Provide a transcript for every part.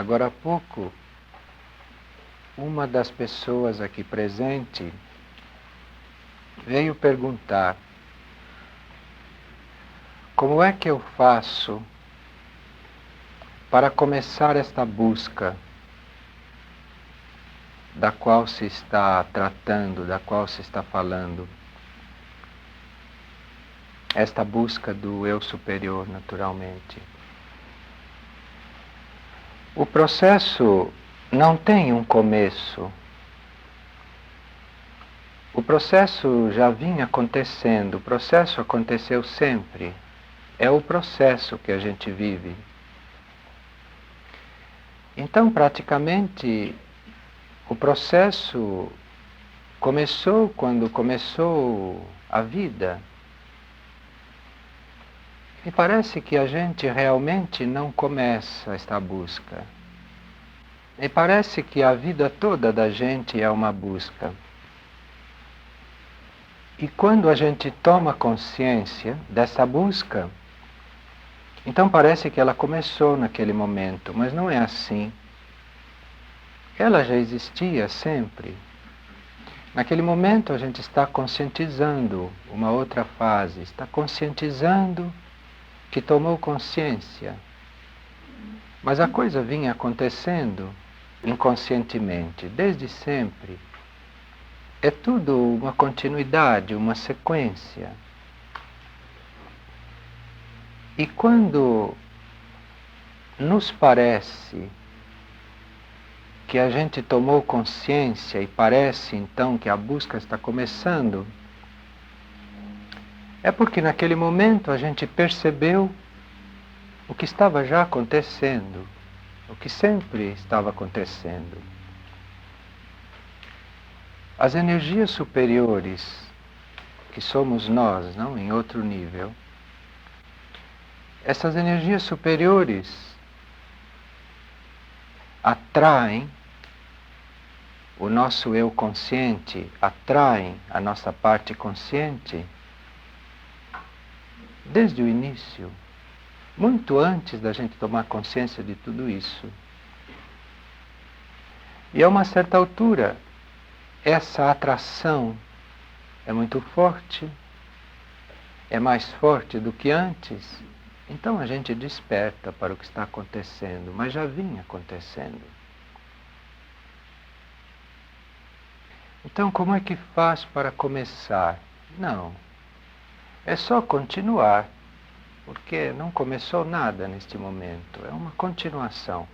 Agora há pouco, uma das pessoas aqui presente veio perguntar: como é que eu faço para começar esta busca da qual se está tratando, da qual se está falando? Esta busca do eu superior, naturalmente. O processo não tem um começo. O processo já vinha acontecendo, o processo aconteceu sempre. É o processo que a gente vive. Então, praticamente, o processo começou quando começou a vida. E parece que a gente realmente não começa esta busca. E parece que a vida toda da gente é uma busca. E quando a gente toma consciência dessa busca, então parece que ela começou naquele momento, mas não é assim. Ela já existia sempre. Naquele momento a gente está conscientizando uma outra fase, está conscientizando que tomou consciência. Mas a coisa vinha acontecendo inconscientemente, desde sempre. É tudo uma continuidade, uma sequência. E quando nos parece que a gente tomou consciência e parece então que a busca está começando, é porque naquele momento a gente percebeu o que estava já acontecendo, o que sempre estava acontecendo. As energias superiores, que somos nós, não em outro nível, essas energias superiores atraem o nosso eu consciente, atraem a nossa parte consciente desde o início, muito antes da gente tomar consciência de tudo isso. E a uma certa altura, essa atração é muito forte, é mais forte do que antes, então a gente desperta para o que está acontecendo, mas já vinha acontecendo. Então, como é que faz para começar? Não, é só continuar, porque não começou nada neste momento, é uma continuação.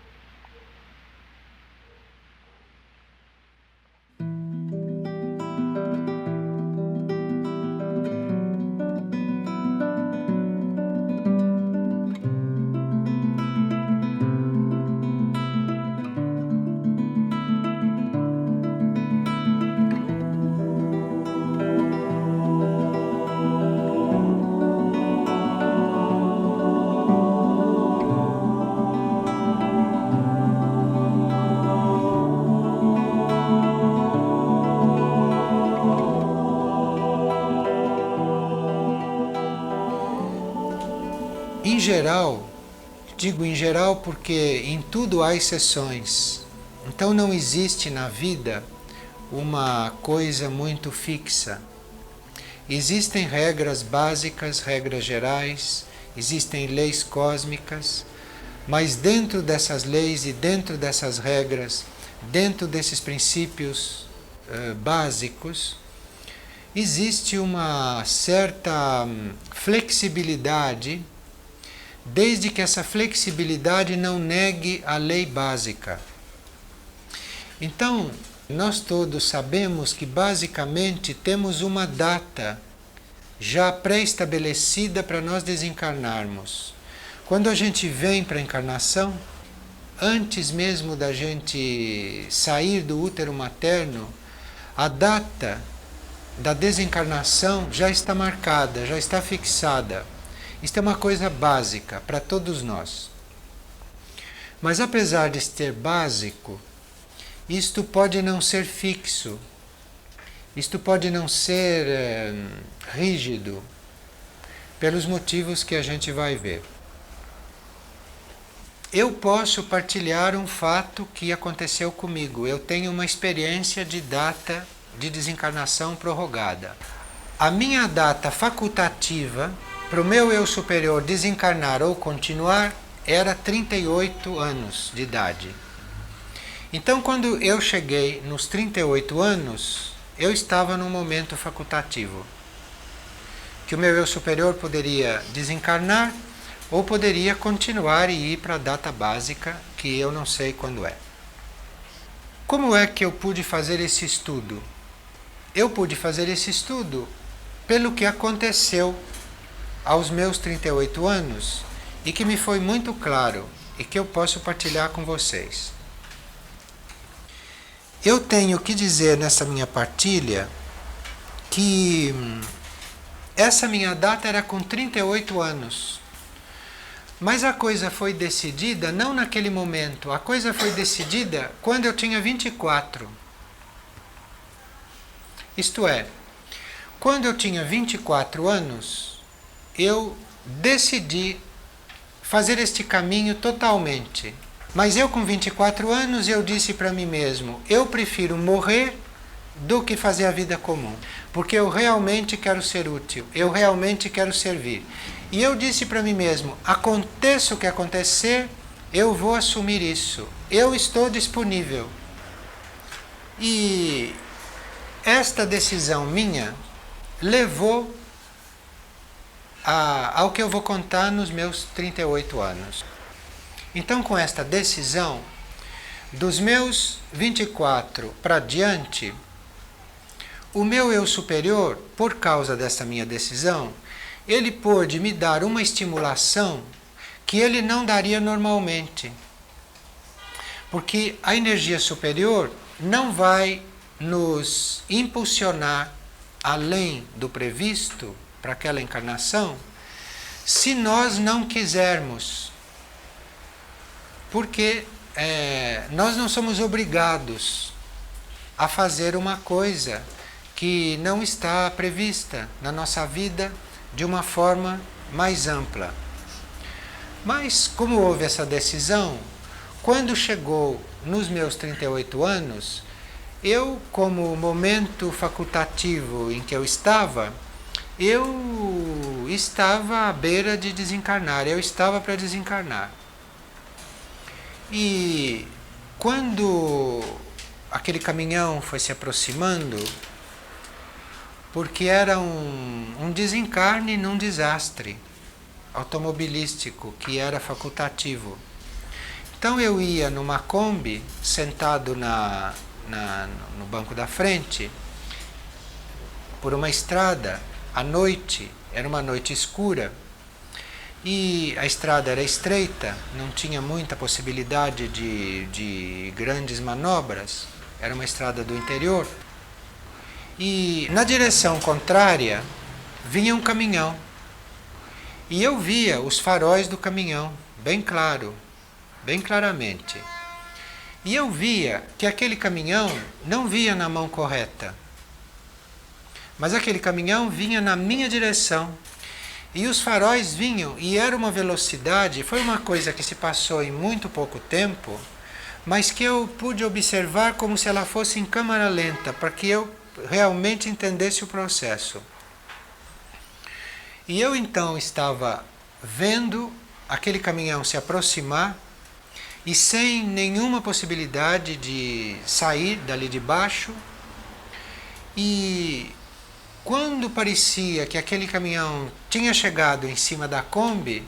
Em geral, digo em geral porque em tudo há exceções. Então não existe na vida uma coisa muito fixa. Existem regras básicas, regras gerais, existem leis cósmicas, mas dentro dessas leis e dentro dessas regras, dentro desses princípios básicos, existe uma certa flexibilidade, desde que essa flexibilidade não negue a lei básica. Então, nós todos sabemos que basicamente temos uma data já pré-estabelecida para nós desencarnarmos. Quando a gente vem para a encarnação, antes mesmo da gente sair do útero materno, a data da desencarnação já está marcada, já está fixada. Isto é uma coisa básica para todos nós. Mas apesar de ser básico, isto pode não ser fixo, isto pode não ser rígido, pelos motivos que a gente vai ver. eu posso partilhar um fato que aconteceu comigo. Eu tenho uma experiência de data de desencarnação prorrogada. A minha data facultativa para o meu eu superior desencarnar ou continuar era 38 anos de idade. Então, quando eu cheguei nos 38 anos, eu estava num momento facultativo, que o meu eu superior poderia desencarnar ou poderia continuar e ir para a data básica, que eu não sei quando é. Como é que eu pude fazer esse estudo? Eu pude fazer esse estudo pelo que aconteceu aos meus 38 anos e que me foi muito claro e que eu posso partilhar com vocês. Eu tenho que dizer nessa minha partilha que essa minha data era com 38 anos. Mas a coisa foi decidida não naquele momento, a coisa foi decidida quando eu tinha 24. Isto é, quando eu tinha 24 anos, eu decidi fazer este caminho totalmente. Mas eu com 24 anos eu disse para mim mesmo, eu prefiro morrer do que fazer a vida comum, porque eu realmente quero ser útil, eu realmente quero servir. E eu disse para mim mesmo, aconteça o que acontecer, eu vou assumir isso, eu estou disponível. E esta decisão minha levou ao que eu vou contar nos meus 38 anos. Então, com esta decisão, dos meus 24 para diante, o meu eu superior, por causa dessa minha decisão, ele pôde me dar uma estimulação que ele não daria normalmente. Porque a energia superior não vai nos impulsionar além do previsto para aquela encarnação se nós não quisermos. Porque nós não somos obrigados a fazer uma coisa que não está prevista na nossa vida de uma forma mais ampla. Mas, como houve essa decisão, quando chegou nos meus 38 anos, eu, como momento facultativo em que eu estava à beira de desencarnar, eu estava para desencarnar. E quando aquele caminhão foi se aproximando, porque era um desencarne num desastre automobilístico que era facultativo. Então eu ia numa Kombi, sentado no banco da frente, por uma estrada, à noite, era uma noite escura, e a estrada era estreita, não tinha muita possibilidade de grandes manobras, era uma estrada do interior. E na direção contrária vinha um caminhão. E eu via os faróis do caminhão, bem claro, bem claramente. E eu via que aquele caminhão não vinha na mão correta, mas aquele caminhão vinha na minha direção. E os faróis vinham, e era uma velocidade, foi uma coisa que se passou em muito pouco tempo, mas que eu pude observar como se ela fosse em câmara lenta, para que eu realmente entendesse o processo. E eu então estava vendo aquele caminhão se aproximar, e sem nenhuma possibilidade de sair dali de baixo, e quando parecia que aquele caminhão tinha chegado em cima da Kombi,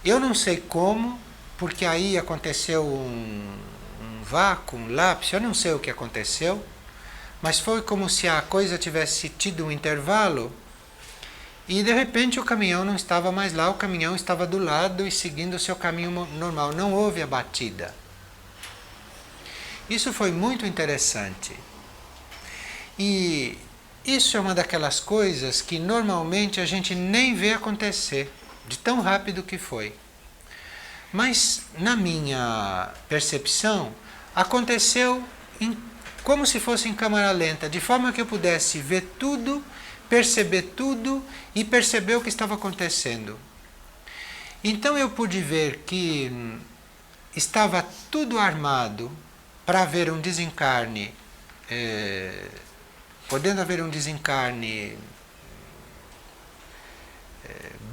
eu não sei como, porque aí aconteceu um vácuo, um lapso, eu não sei o que aconteceu, mas foi como se a coisa tivesse tido um intervalo, e de repente o caminhão não estava mais lá, o caminhão estava do lado e seguindo o seu caminho normal, não houve a batida. Isso foi muito interessante. E isso é uma daquelas coisas que normalmente a gente nem vê acontecer, de tão rápido que foi. Mas na minha percepção, aconteceu como se fosse em câmara lenta, de forma que eu pudesse ver tudo, perceber tudo e perceber o que estava acontecendo. Então eu pude ver que estava tudo armado para haver um desencarne, podendo haver um desencarne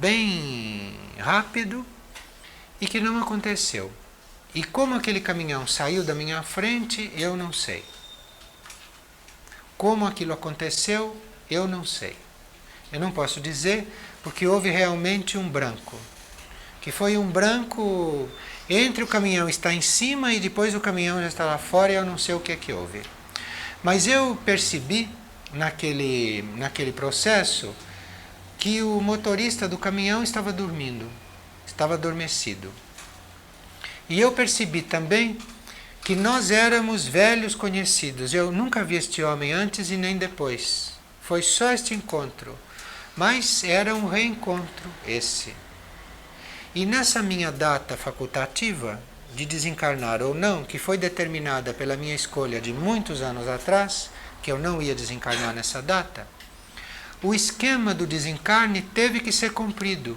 bem rápido, e que não aconteceu. E como aquele caminhão saiu da minha frente, eu não sei. Como aquilo aconteceu, eu não sei. Eu não posso dizer, porque houve realmente um branco. Que foi um branco entre o caminhão estar em cima e depois o caminhão já está lá fora, e eu não sei o que é que houve. Mas eu percebi naquele processo que o motorista do caminhão estava dormindo, estava adormecido. E eu percebi também que nós éramos velhos conhecidos. Eu nunca vi este homem antes e nem depois. Foi só este encontro. Mas era um reencontro esse. E nessa minha data facultativa, de desencarnar ou não, que foi determinada pela minha escolha de muitos anos atrás, que eu não ia desencarnar nessa data, o esquema do desencarne teve que ser cumprido,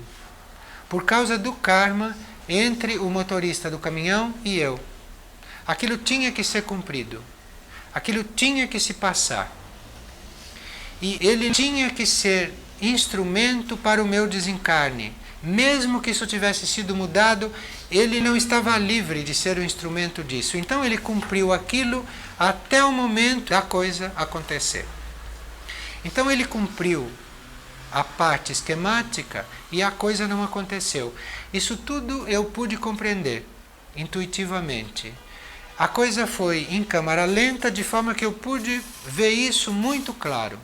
por causa do karma entre o motorista do caminhão e eu. Aquilo tinha que ser cumprido. Aquilo tinha que se passar. E ele tinha que ser instrumento para o meu desencarne. Mesmo que isso tivesse sido mudado, ele não estava livre de ser o instrumento disso. Então ele cumpriu aquilo até o momento da coisa acontecer. Então ele cumpriu a parte esquemática e a coisa não aconteceu. Isso tudo eu pude compreender intuitivamente. A coisa foi em câmara lenta, de forma que eu pude ver isso muito claro.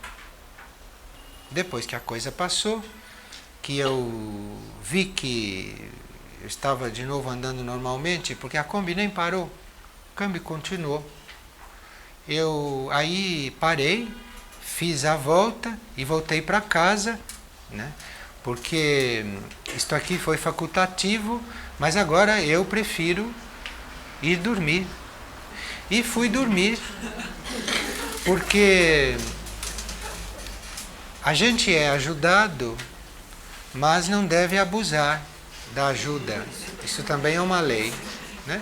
Depois que a coisa passou, que eu vi que eu estava de novo andando normalmente, porque a Kombi nem parou, o câmbio continuou. Eu aí parei, fiz a volta e voltei para casa, né? Porque isto aqui foi facultativo, mas agora eu prefiro ir dormir. E fui dormir, porque a gente é ajudado, mas não deve abusar da ajuda. Isso também é uma lei, né?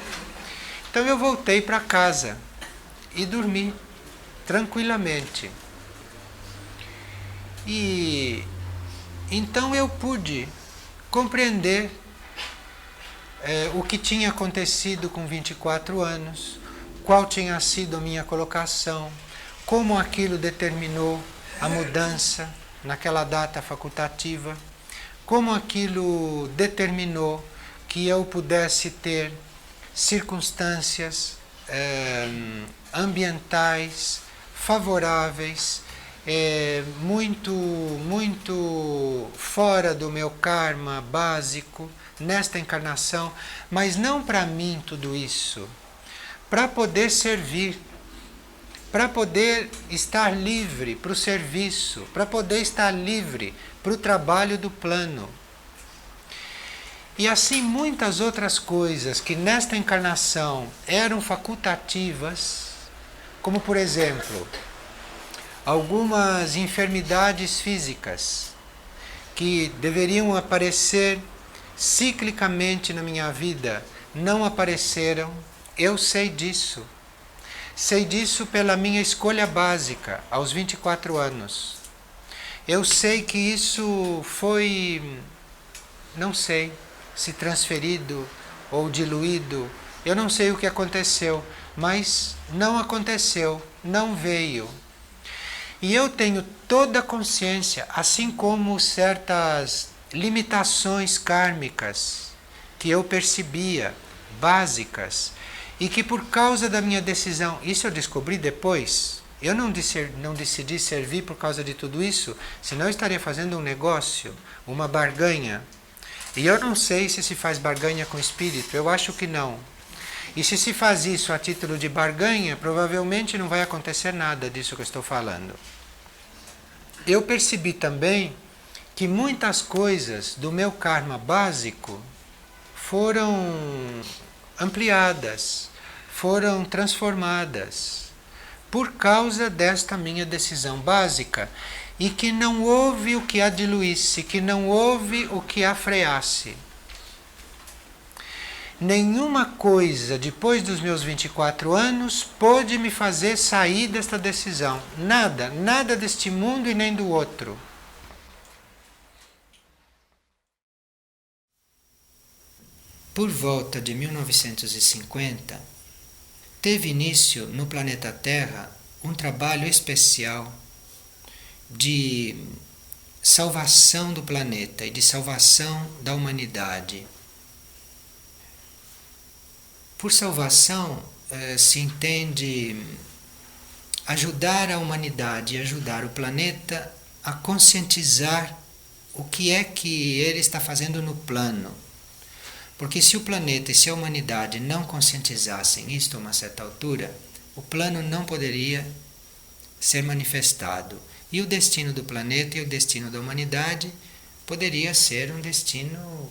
Então eu voltei para casa e dormi tranquilamente. E então eu pude compreender o que tinha acontecido com 24 anos, qual tinha sido a minha colocação, como aquilo determinou a mudança naquela data facultativa, como aquilo determinou que eu pudesse ter circunstâncias ambientais favoráveis, muito fora do meu karma básico nesta encarnação, mas não para mim tudo isso, para poder servir, para poder estar livre para o serviço, para poder estar livre para o trabalho do plano. E assim muitas outras coisas que nesta encarnação eram facultativas, como por exemplo, algumas enfermidades físicas que deveriam aparecer ciclicamente na minha vida, não apareceram. Eu sei disso. Sei disso pela minha escolha básica, aos 24 anos. Eu sei que isso foi, não sei, se transferido ou diluído. Eu não sei o que aconteceu, mas não aconteceu, não veio. E eu tenho toda a consciência, assim como certas limitações kármicas que eu percebia, básicas, e que por causa da minha decisão, isso eu descobri depois, eu não decidi servir por causa de tudo isso, senão eu estaria fazendo um negócio, uma barganha. E eu não sei se faz barganha com espírito, eu acho que não. E se faz isso a título de barganha, provavelmente não vai acontecer nada disso que eu estou falando. Eu percebi também que muitas coisas do meu karma básico foram ampliadas, foram transformadas por causa desta minha decisão básica, e que não houve o que a diluísse, que não houve o que a freasse. nenhuma coisa depois dos meus 24 anos pôde me fazer sair desta decisão. Nada, nada deste mundo e nem do outro. Por volta de 1950, teve início no planeta Terra um trabalho especial de salvação do planeta e de salvação da humanidade. Por salvação se entende ajudar a humanidade, ajudar o planeta a conscientizar o que é que ele está fazendo no plano. Porque se o planeta e se a humanidade não conscientizassem isto a uma certa altura, o plano não poderia ser manifestado. E o destino do planeta e o destino da humanidade poderia ser um destino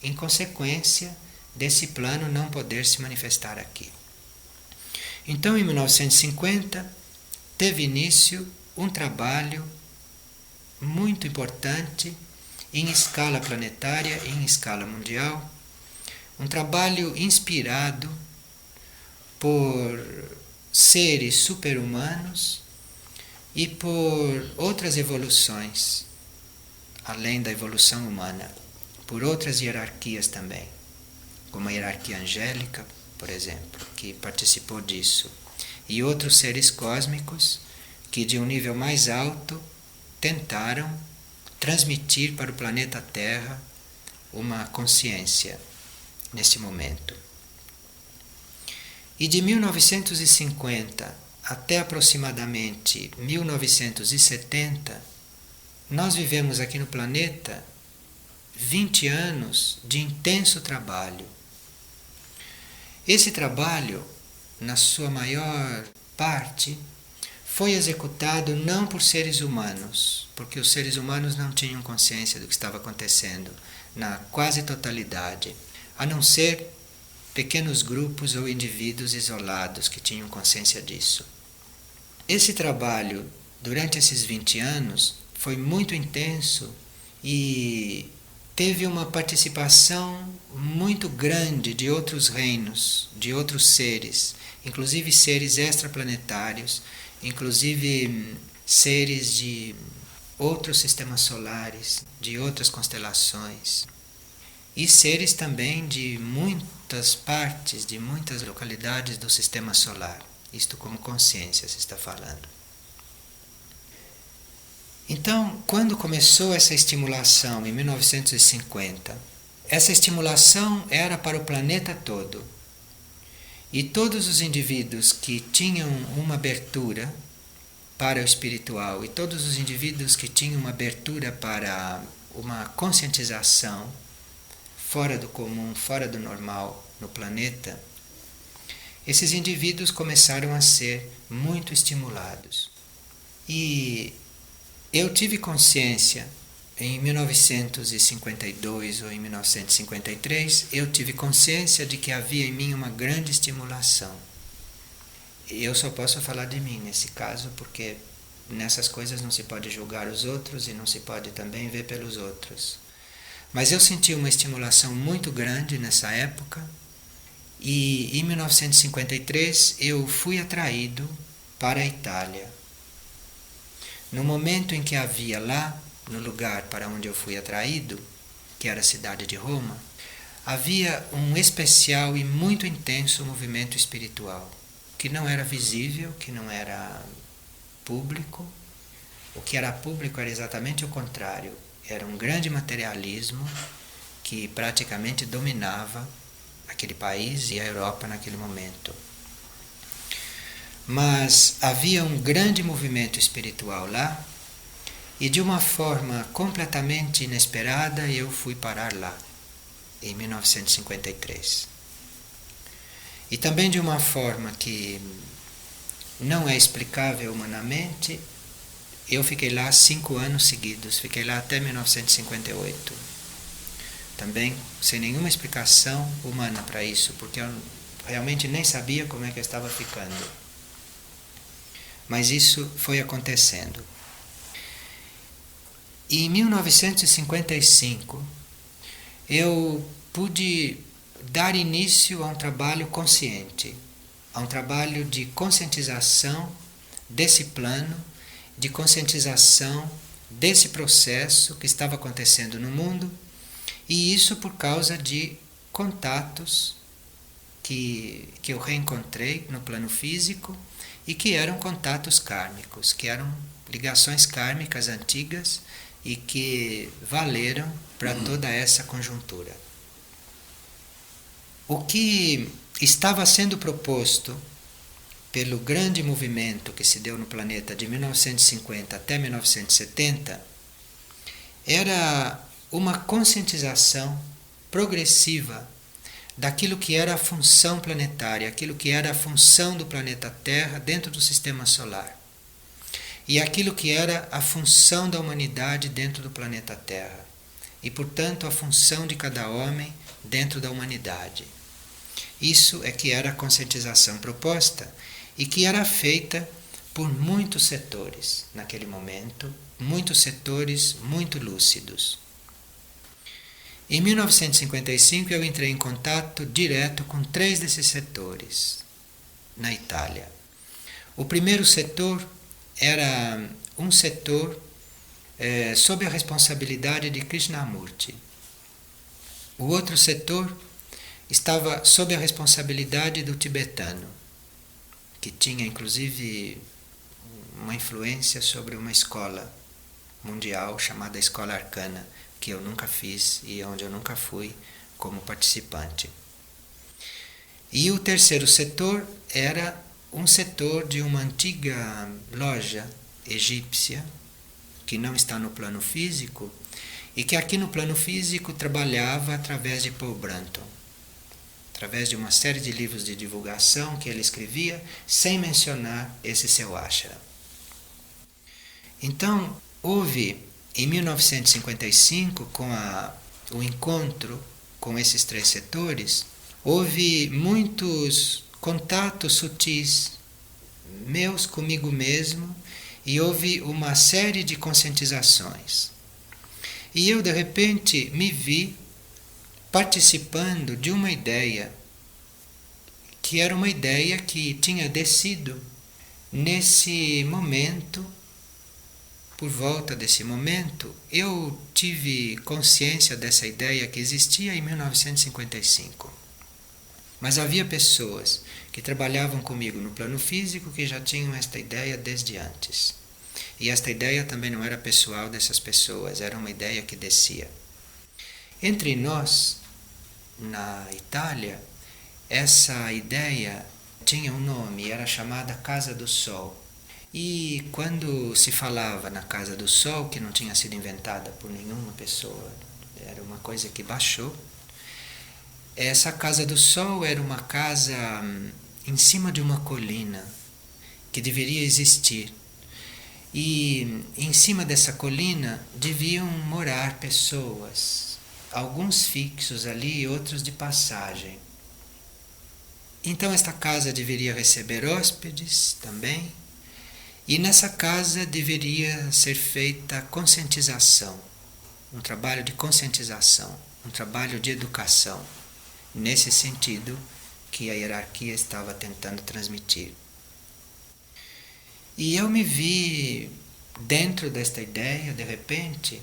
em consequência desse plano não poder se manifestar aqui. Então, em 1950, teve início um trabalho muito importante em escala planetária e em escala mundial, um trabalho inspirado por seres super-humanos e por outras evoluções, além da evolução humana, por outras hierarquias também, como a hierarquia angélica, por exemplo, que participou disso, e outros seres cósmicos que de um nível mais alto tentaram transmitir para o planeta Terra uma consciência nesse momento. E de 1950 até aproximadamente 1970, nós vivemos aqui no planeta 20 anos de intenso trabalho. Esse trabalho, na sua maior parte, foi executado não por seres humanos, porque os seres humanos não tinham consciência do que estava acontecendo na quase totalidade, a não ser pequenos grupos ou indivíduos isolados que tinham consciência disso. Esse trabalho, durante esses 20 anos, foi muito intenso e teve uma participação muito grande de outros reinos, de outros seres, inclusive seres extraplanetários, inclusive seres de outros sistemas solares, de outras constelações, e seres também de muitas partes, de muitas localidades do sistema solar. Isto como consciência se está falando. Então, quando começou essa estimulação em 1950, essa estimulação era para o planeta todo. E todos os indivíduos que tinham uma abertura para o espiritual e todos os indivíduos que tinham uma abertura para uma conscientização fora do comum, fora do normal no planeta, esses indivíduos começaram a ser muito estimulados. E eu tive consciência em 1952 ou em 1953, eu tive consciência de que havia em mim uma grande estimulação. Eu só posso falar de mim nesse caso, porque nessas coisas não se pode julgar os outros e não se pode também ver pelos outros. Mas eu senti uma estimulação muito grande nessa época e em 1953 eu fui atraído para a Itália. No momento em que havia lá, no lugar para onde eu fui atraído, que era a cidade de Roma, havia um especial e muito intenso movimento espiritual, que não era visível, que não era público. O que era público era exatamente o contrário. Era um grande materialismo que praticamente dominava aquele país e a Europa naquele momento. Mas havia um grande movimento espiritual lá, e de uma forma completamente inesperada eu fui parar lá, em 1953. E também de uma forma que não é explicável humanamente, eu fiquei lá 5 anos seguidos, fiquei lá até 1958. Também sem nenhuma explicação humana para isso, porque eu realmente nem sabia como é que eu estava ficando. Mas isso foi acontecendo. E em 1955, eu pude dar início a um trabalho consciente, a um trabalho de conscientização desse plano, de conscientização desse processo que estava acontecendo no mundo, e isso por causa de contatos que eu reencontrei no plano físico e que eram contatos kármicos, que eram ligações kármicas antigas e que valeram para toda essa conjuntura. O que estava sendo proposto pelo grande movimento que se deu no planeta de 1950 até 1970 era uma conscientização progressiva daquilo que era a função planetária, aquilo que era a função do planeta Terra dentro do sistema solar, e aquilo que era a função da humanidade dentro do planeta Terra, e portanto a função de cada homem dentro da humanidade. Isso é que era a conscientização proposta e que era feita por muitos setores naquele momento, muitos setores muito lúcidos. Em 1955 eu entrei em contato direto com 3 desses setores na Itália. O primeiro setor era um setor sob a responsabilidade de Krishnamurti. O outro setor estava sob a responsabilidade do tibetano, que tinha inclusive uma influência sobre uma escola mundial chamada Escola Arcana, que eu nunca fiz e onde eu nunca fui como participante. E o terceiro setor era um setor de uma antiga loja egípcia, que não está no plano físico, e que aqui no plano físico trabalhava através de Paul Brunton, através de uma série de livros de divulgação que ele escrevia, sem mencionar esse seu ashram. Então, houve, em 1955, com o encontro com esses 3 setores, houve muitos contatos sutis meus comigo mesmo e houve uma série de conscientizações. E eu, de repente, me vi participando de uma ideia, que era uma ideia que tinha descido nesse momento. Por volta desse momento, eu tive consciência dessa ideia que existia em 1955. Mas havia pessoas que trabalhavam comigo no plano físico que já tinham esta ideia desde antes. E esta ideia também não era pessoal dessas pessoas, era uma ideia que descia. Entre nós, na Itália, essa ideia tinha um nome, era chamada Casa do Sol. E quando se falava na Casa do Sol, que não tinha sido inventada por nenhuma pessoa, era uma coisa que baixou, essa Casa do Sol era uma casa em cima de uma colina que deveria existir. E em cima dessa colina deviam morar pessoas, alguns fixos ali e outros de passagem. Então esta casa deveria receber hóspedes também, e nessa casa deveria ser feita conscientização, um trabalho de conscientização, um trabalho de educação, nesse sentido que a hierarquia estava tentando transmitir. E eu me vi dentro desta ideia, de repente,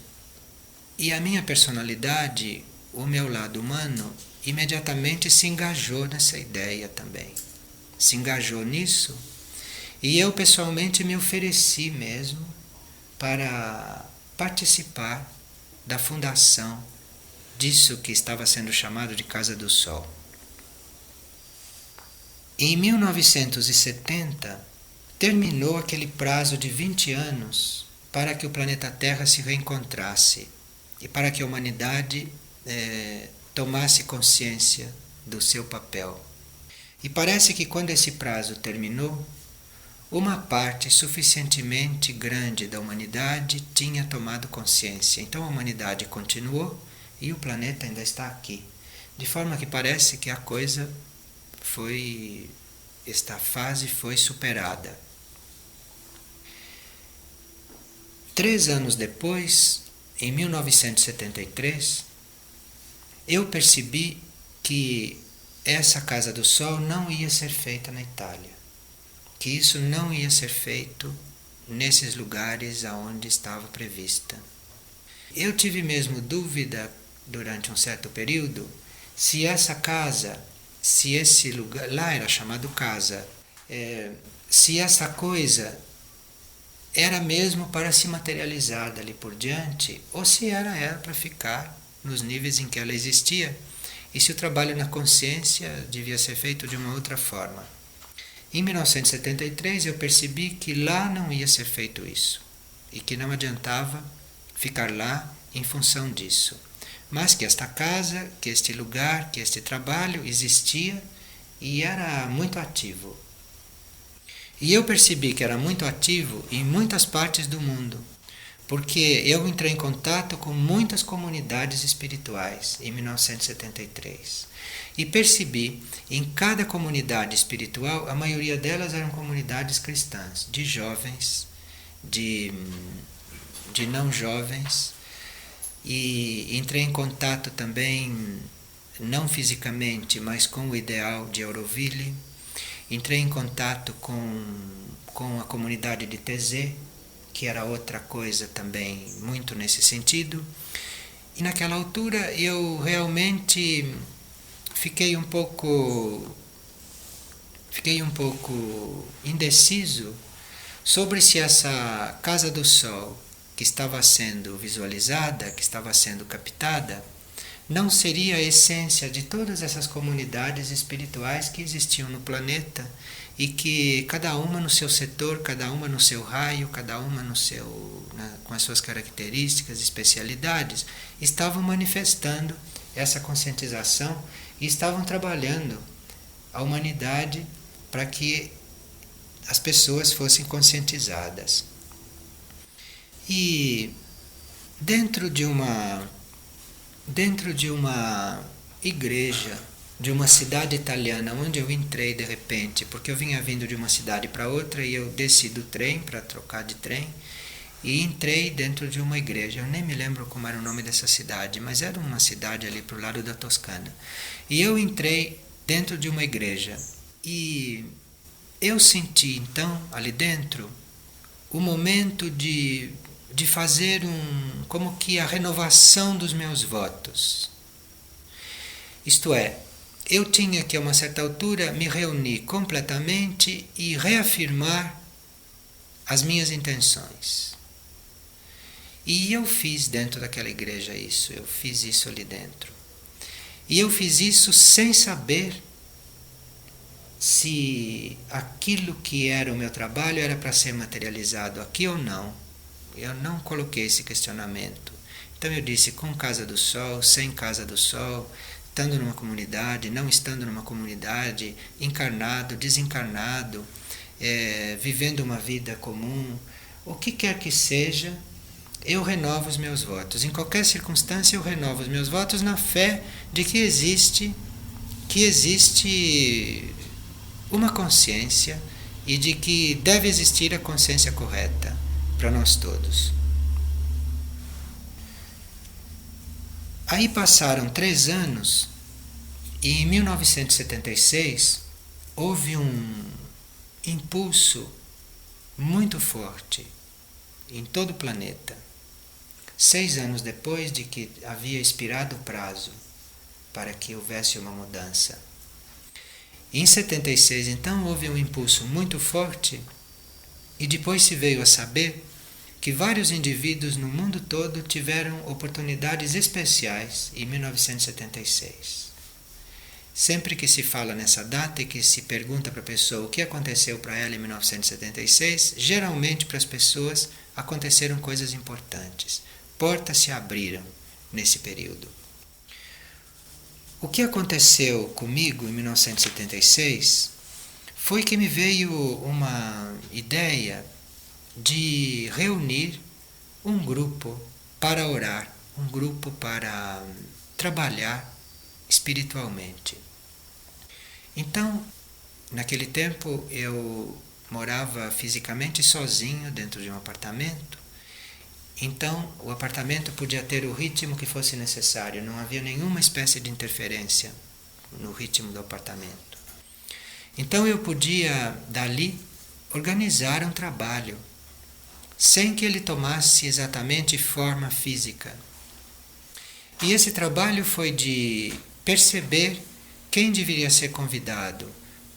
e a minha personalidade, o meu lado humano, imediatamente se engajou nessa ideia também. Se engajou nisso. E eu pessoalmente me ofereci mesmo para participar da fundação disso que estava sendo chamado de Casa do Sol. Em 1970, terminou aquele prazo de 20 anos para que o planeta Terra se reencontrasse e para que a humanidade tomasse consciência do seu papel. E parece que quando esse prazo terminou, uma parte suficientemente grande da humanidade tinha tomado consciência. Então a humanidade continuou e o planeta ainda está aqui. De forma que parece que a coisa esta fase foi superada. 3 anos depois, em 1973, eu percebi que essa Casa do Sol não ia ser feita na Itália, que isso não ia ser feito nesses lugares aonde estava prevista. Eu tive mesmo dúvida durante um certo período se essa casa, se esse lugar, lá era chamado casa, se essa coisa era mesmo para se materializar dali por diante, ou se era para ficar nos níveis em que ela existia, e se o trabalho na consciência devia ser feito de uma outra forma. Em 1973 eu percebi que lá não ia ser feito isso, e que não adiantava ficar lá em função disso, mas que esta casa, que este lugar, que este trabalho existia e era muito ativo. E eu percebi que era muito ativo em muitas partes do mundo, porque eu entrei em contato com muitas comunidades espirituais em 1973 e percebi em cada comunidade espiritual, a maioria delas eram comunidades cristãs, de jovens, de não jovens, e entrei em contato também, não fisicamente, mas com o ideal de Auroville. Entrei em contato com a comunidade de Taizé, que era outra coisa também muito nesse sentido. E naquela altura eu realmente fiquei um pouco indeciso sobre se essa Casa do Sol que estava sendo visualizada, que estava sendo captada, não seria a essência de todas essas comunidades espirituais que existiam no planeta e que cada uma no seu setor, cada uma no seu raio, cada uma com as suas características, especialidades, estavam manifestando essa conscientização e estavam trabalhando a humanidade para que as pessoas fossem conscientizadas. E dentro de uma igreja, de uma cidade italiana, onde eu entrei de repente, porque eu vinha vindo de uma cidade para outra e eu desci do trem para trocar de trem e entrei dentro de uma igreja. Eu nem me lembro como era o nome dessa cidade, mas era uma cidade ali para o lado da Toscana. E eu entrei dentro de uma igreja e eu senti então ali dentro o momento de fazer como que a renovação dos meus votos. Isto é, eu tinha que a uma certa altura me reunir completamente e reafirmar as minhas intenções. E eu fiz dentro daquela igreja isso, eu fiz isso ali dentro. E eu fiz isso sem saber se aquilo que era o meu trabalho era para ser materializado aqui ou não. Eu não coloquei esse questionamento. Então eu disse, com Casa do Sol, sem Casa do Sol, estando numa comunidade, não estando numa comunidade, encarnado, desencarnado, vivendo uma vida comum, o que quer que seja, eu renovo os meus votos. Em qualquer circunstância eu renovo os meus votos na fé de que existe uma consciência e de que deve existir a consciência correta para nós todos. Aí passaram 3 anos e em 1976 houve um impulso muito forte em todo o planeta. 6 anos depois de que havia expirado o prazo para que houvesse uma mudança. Em 76, então, houve um impulso muito forte e depois se veio a saber que vários indivíduos no mundo todo tiveram oportunidades especiais em 1976. Sempre que se fala nessa data e que se pergunta para a pessoa o que aconteceu para ela em 1976, geralmente para as pessoas aconteceram coisas importantes. Portas se abriram nesse período. O que aconteceu comigo em 1976 foi que me veio uma ideia de reunir um grupo para orar, um grupo para trabalhar espiritualmente. Então, naquele tempo eu morava fisicamente sozinho dentro de um apartamento. Então, o apartamento podia ter o ritmo que fosse necessário, não havia nenhuma espécie de interferência. no ritmo do apartamento. Então eu podia, dali, organizar um trabalho, sem que ele tomasse exatamente forma física. E esse trabalho foi de perceber quem deveria ser convidado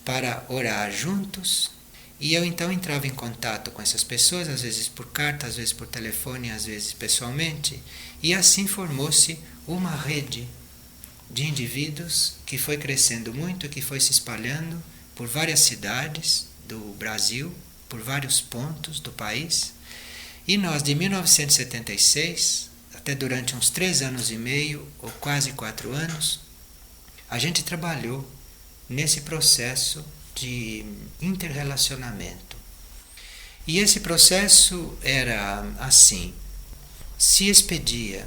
para orar juntos, e eu então entrava em contato com essas pessoas, às vezes por carta, às vezes por telefone, às vezes pessoalmente, e assim formou-se uma rede de indivíduos que foi crescendo muito, que foi se espalhando por várias cidades do Brasil, por vários pontos do país. E nós, de 1976, até durante uns 3 anos e meio, ou quase 4 anos, a gente trabalhou nesse processo de interrelacionamento. E esse processo era assim: se expedia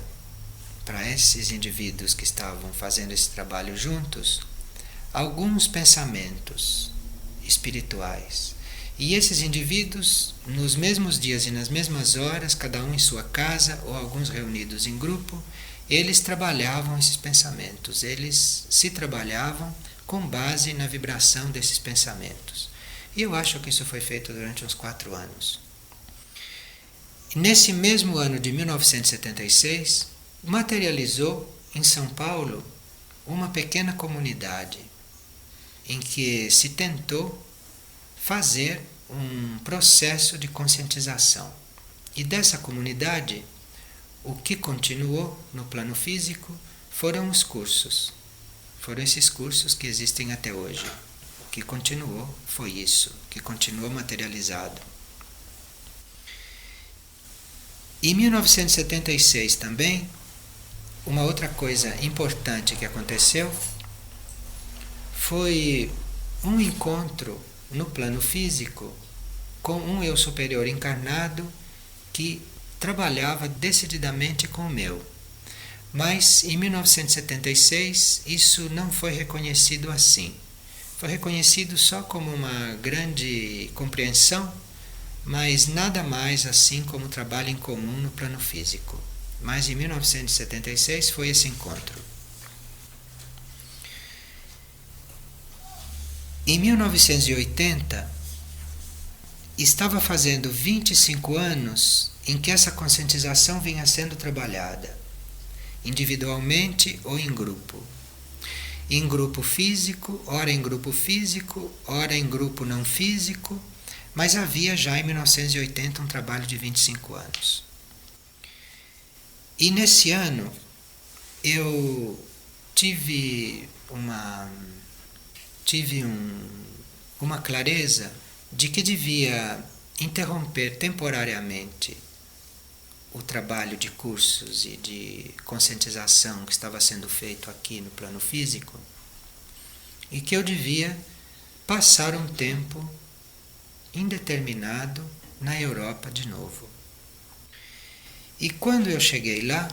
para esses indivíduos que estavam fazendo esse trabalho juntos alguns pensamentos espirituais. E esses indivíduos, nos mesmos dias e nas mesmas horas, cada um em sua casa ou alguns reunidos em grupo, eles trabalhavam esses pensamentos, eles se trabalhavam com base na vibração desses pensamentos. E eu acho que isso foi feito durante uns 4 anos. Nesse mesmo ano de 1976, materializou em São Paulo uma pequena comunidade em que se tentou fazer um processo de conscientização. E dessa comunidade, o que continuou no plano físico foram os cursos. Foram esses cursos que existem até hoje. O que continuou foi isso, que continuou materializado. Em 1976 também, uma outra coisa importante que aconteceu foi um encontro no plano físico com um eu superior encarnado que trabalhava decididamente com o meu. Mas em 1976 isso não foi reconhecido assim. Foi reconhecido só como uma grande compreensão, mas nada mais assim como trabalho em comum no plano físico. Mas em 1976 foi esse encontro. Em 1980, estava fazendo 25 anos em que essa conscientização vinha sendo trabalhada, individualmente ou em grupo. Em grupo físico, ora em grupo físico, ora em grupo não físico, mas havia já em 1980 um trabalho de 25 anos. E nesse ano eu tive uma clareza de que devia interromper temporariamente o trabalho de cursos e de conscientização que estava sendo feito aqui no plano físico, e que eu devia passar um tempo indeterminado na Europa de novo. E quando eu cheguei lá,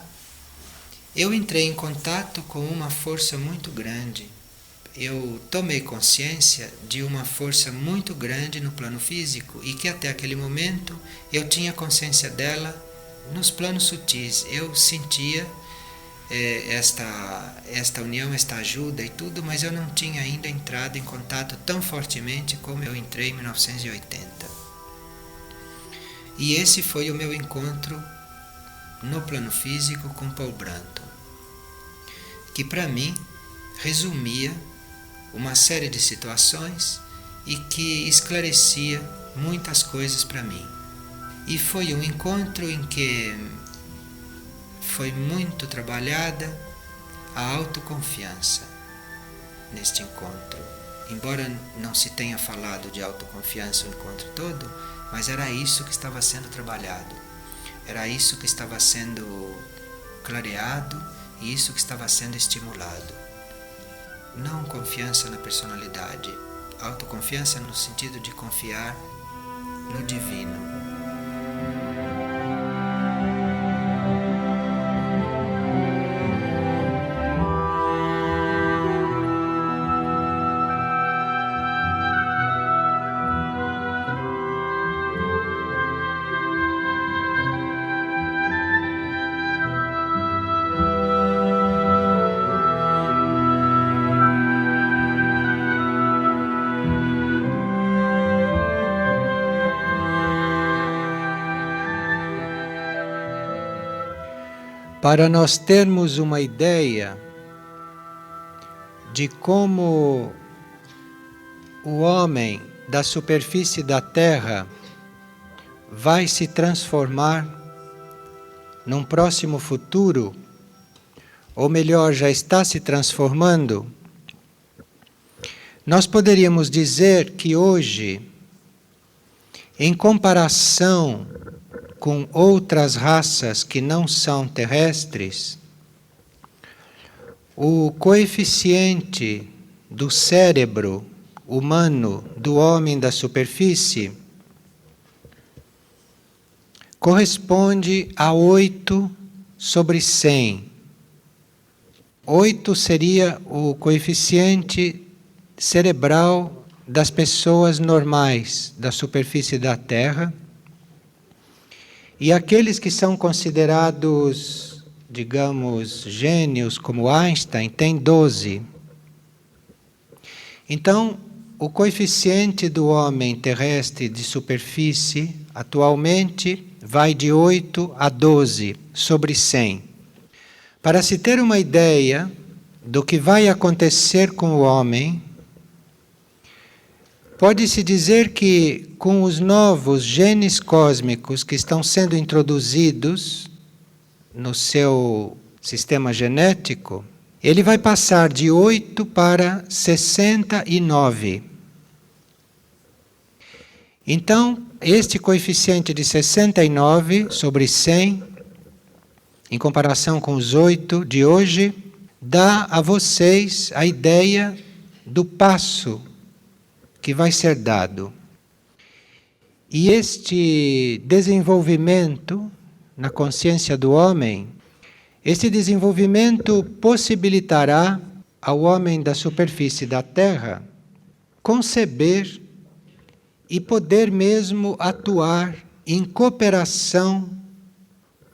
eu entrei em contato com uma força muito grande. Eu tomei consciência de uma força muito grande no plano físico e que até aquele momento eu tinha consciência dela nos planos sutis. Eu sentia esta união, esta ajuda e tudo, mas eu não tinha ainda entrado em contato tão fortemente como eu entrei em 1980. E esse foi o meu encontro no plano físico com Paul Branton, que para mim resumia uma série de situações e que esclarecia muitas coisas para mim. E foi um encontro em que foi muito trabalhada a autoconfiança neste encontro. Embora não se tenha falado de autoconfiança o encontro todo, mas era isso que estava sendo trabalhado. Era isso que estava sendo clareado e isso que estava sendo estimulado. Não confiança na personalidade, autoconfiança no sentido de confiar no divino. para nós termos uma ideia de como o homem da superfície da Terra vai se transformar num próximo futuro, ou melhor, já está se transformando, nós poderíamos dizer que hoje, em comparação com outras raças que não são terrestres, o coeficiente do cérebro humano do homem da superfície corresponde a 8/100. 8 seria o coeficiente cerebral das pessoas normais da superfície da Terra. E aqueles que são considerados, digamos, gênios, como Einstein, têm 12. Então, o coeficiente do homem terrestre de superfície, atualmente, vai de 8/12/100. Para se ter uma ideia do que vai acontecer com o homem, pode-se dizer que, com os novos genes cósmicos que estão sendo introduzidos no seu sistema genético, ele vai passar de 8 para 69. Então, este coeficiente de 69/100, em comparação com os 8 de hoje, dá a vocês a ideia do passo que vai ser dado. E este desenvolvimento na consciência do homem, este desenvolvimento possibilitará ao homem da superfície da Terra conceber e poder mesmo atuar em cooperação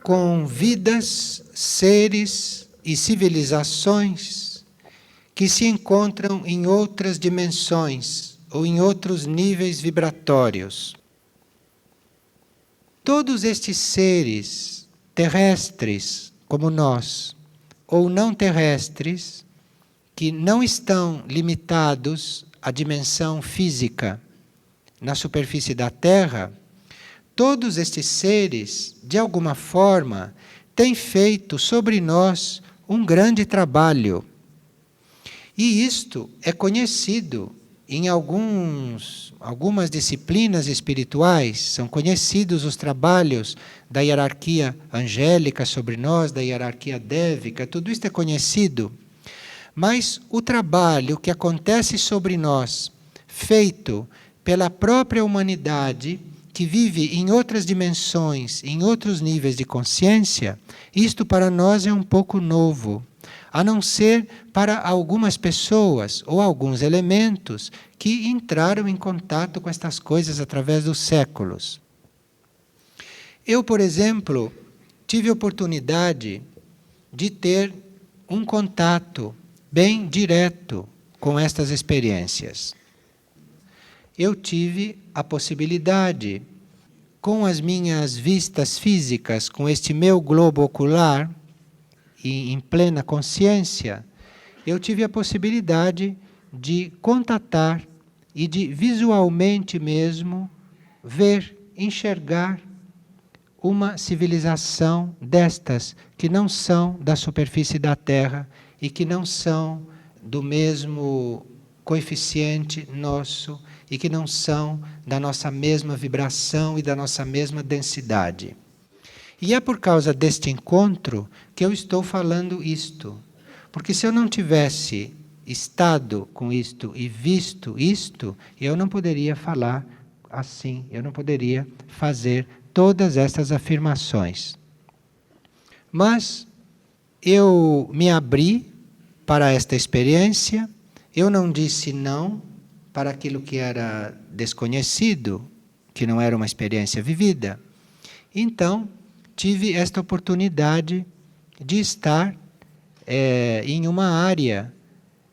com vidas, seres e civilizações que se encontram em outras dimensões ou em outros níveis vibratórios. Todos estes seres terrestres, como nós, ou não terrestres, que não estão limitados à dimensão física na superfície da Terra, todos estes seres, de alguma forma, têm feito sobre nós um grande trabalho. E isto é conhecido em algumas disciplinas espirituais, são conhecidos os trabalhos da hierarquia angélica sobre nós, da hierarquia dévica, tudo isto é conhecido. Mas o trabalho que acontece sobre nós, feito pela própria humanidade, que vive em outras dimensões, em outros níveis de consciência, isto para nós é um pouco novo, a não ser para algumas pessoas ou alguns elementos que entraram em contato com estas coisas através dos séculos. Eu, por exemplo, tive a oportunidade de ter um contato bem direto com estas experiências. Eu tive a possibilidade, com as minhas vistas físicas, com este meu globo ocular, e em plena consciência, eu tive a possibilidade de contatar e de visualmente mesmo ver, enxergar uma civilização destas que não são da superfície da Terra e que não são do mesmo coeficiente nosso e que não são da nossa mesma vibração e da nossa mesma densidade. E é por causa deste encontro que eu estou falando isto. Porque se eu não tivesse estado com isto e visto isto, eu não poderia falar assim, eu não poderia fazer todas estas afirmações. Mas eu me abri para esta experiência, eu não disse não para aquilo que era desconhecido, que não era uma experiência vivida. Então, tive esta oportunidade de estar em uma área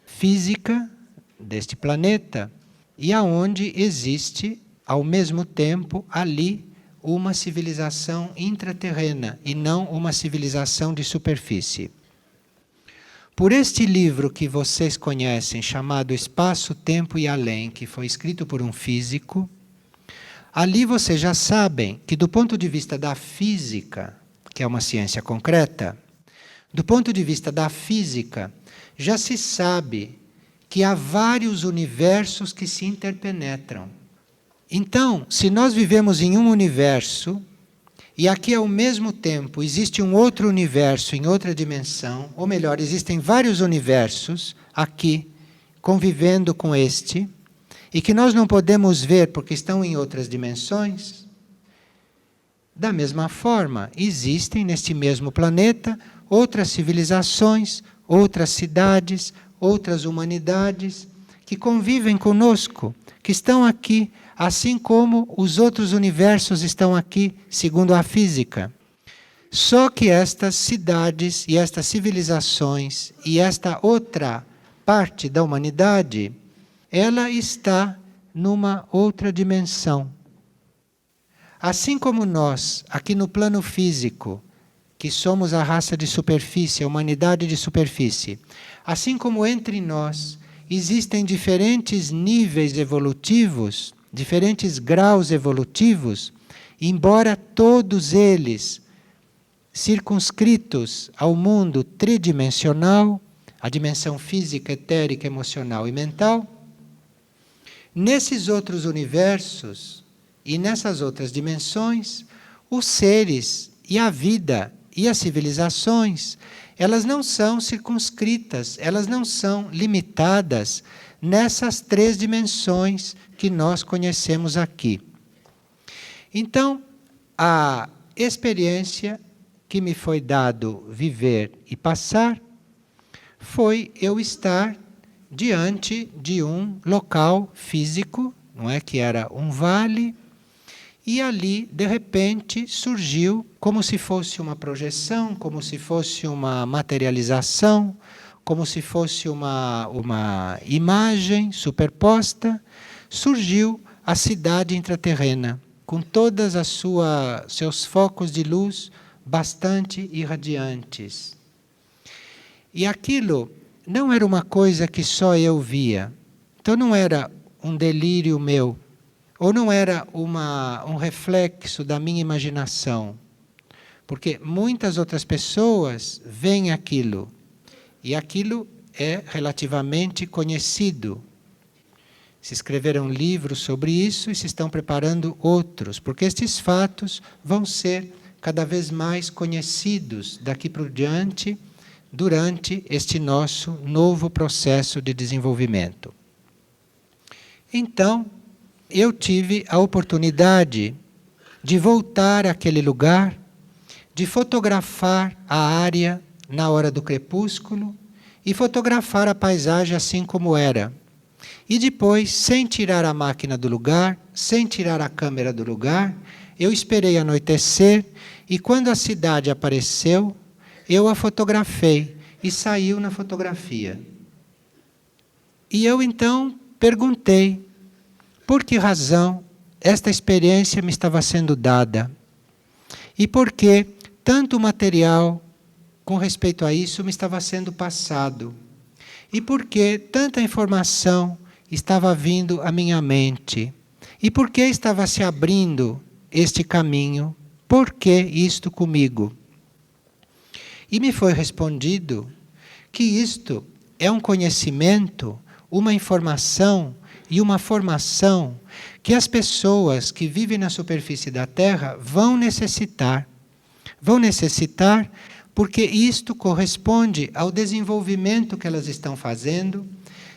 física deste planeta e aonde existe, ao mesmo tempo, ali, uma civilização intraterrena e não uma civilização de superfície. Por este livro que vocês conhecem, chamado Espaço, Tempo e Além, que foi escrito por um físico, ali vocês já sabem que do ponto de vista da física, que é uma ciência concreta, do ponto de vista da física, já se sabe que há vários universos que se interpenetram. Então, se nós vivemos em um universo, e aqui ao mesmo tempo existe um outro universo em outra dimensão, ou melhor, existem vários universos aqui convivendo com este, e que nós não podemos ver porque estão em outras dimensões, da mesma forma, existem neste mesmo planeta outras civilizações, outras cidades, outras humanidades que convivem conosco, que estão aqui, assim como os outros universos estão aqui, segundo a física. Só que estas cidades e estas civilizações e esta outra parte da humanidade, ela está numa outra dimensão. Assim como nós, aqui no plano físico, que somos a raça de superfície, a humanidade de superfície, assim como entre nós existem diferentes níveis evolutivos, diferentes graus evolutivos, embora todos eles circunscritos ao mundo tridimensional, a dimensão física, etérica, emocional e mental, nesses outros universos e nessas outras dimensões, os seres e a vida e as civilizações, elas não são circunscritas, elas não são limitadas nessas 3 dimensões que nós conhecemos aqui. Então, a experiência que me foi dado viver e passar foi eu estar diante de um local físico, não é, que era um vale, e ali, de repente, surgiu como se fosse uma projeção, como se fosse uma materialização, como se fosse uma imagem superposta, surgiu a cidade intraterrena, com todas as seus focos de luz bastante irradiantes. E aquilo não era uma coisa que só eu via. Então não era um delírio meu, ou não era um reflexo da minha imaginação. Porque muitas outras pessoas veem aquilo, e aquilo é relativamente conhecido. Se escreveram livros sobre isso e se estão preparando outros, porque estes fatos vão ser cada vez mais conhecidos daqui por diante, durante este nosso novo processo de desenvolvimento. Então, eu tive a oportunidade de voltar àquele lugar, de fotografar a área na hora do crepúsculo e fotografar a paisagem assim como era. E depois, sem tirar a máquina do lugar, sem tirar a câmera do lugar, eu esperei anoitecer e quando a cidade apareceu, eu a fotografei e saiu na fotografia. E eu então perguntei por que razão esta experiência me estava sendo dada e por que tanto material com respeito a isso me estava sendo passado e por que tanta informação estava vindo à minha mente e por que estava se abrindo este caminho, por que isto comigo? E me foi respondido que isto é um conhecimento, uma informação e uma formação que as pessoas que vivem na superfície da Terra vão necessitar. Vão necessitar porque isto corresponde ao desenvolvimento que elas estão fazendo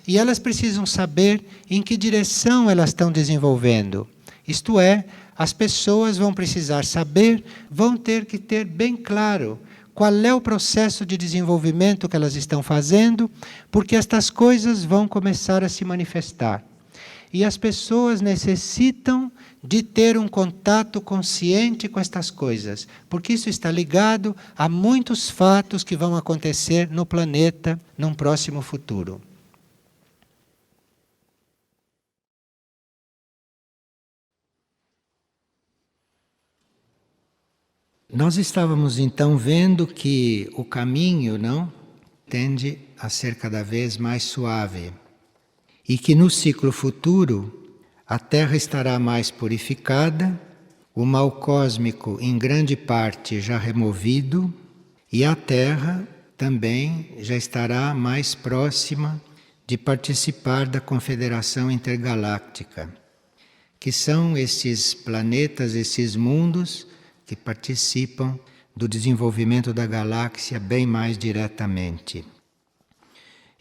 e elas precisam saber em que direção elas estão desenvolvendo. Isto é, as pessoas vão precisar saber, vão ter que ter bem claro qual é o processo de desenvolvimento que elas estão fazendo, porque estas coisas vão começar a se manifestar. E as pessoas necessitam de ter um contato consciente com estas coisas, porque isso está ligado a muitos fatos que vão acontecer no planeta num próximo futuro. Nós estávamos então vendo que o caminho, não, tende a ser cada vez mais suave e que no ciclo futuro a Terra estará mais purificada, o mal cósmico em grande parte já removido e a Terra também já estará mais próxima de participar da Confederação Intergaláctica, que são esses planetas, esses mundos que participam do desenvolvimento da galáxia bem mais diretamente.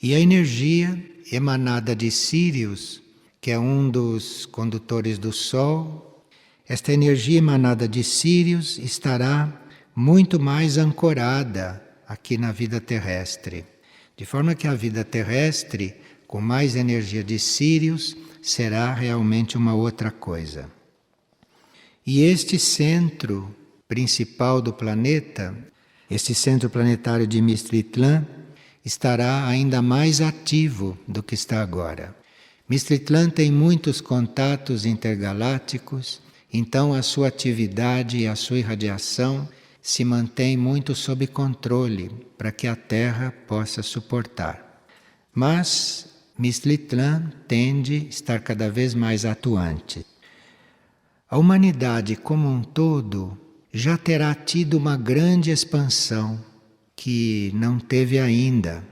E a energia emanada de Sírius, que é um dos condutores do Sol, esta energia emanada de Sírius estará muito mais ancorada aqui na vida terrestre. De forma que a vida terrestre, com mais energia de Sírius, será realmente uma outra coisa. E este centro principal do planeta, este centro planetário de Mistritlan, estará ainda mais ativo do que está agora. Mistritlan tem muitos contatos intergalácticos, então a sua atividade e a sua irradiação se mantém muito sob controle para que a Terra possa suportar. Mas Mistritlan tende a estar cada vez mais atuante. A humanidade como um todo já terá tido uma grande expansão que não teve ainda,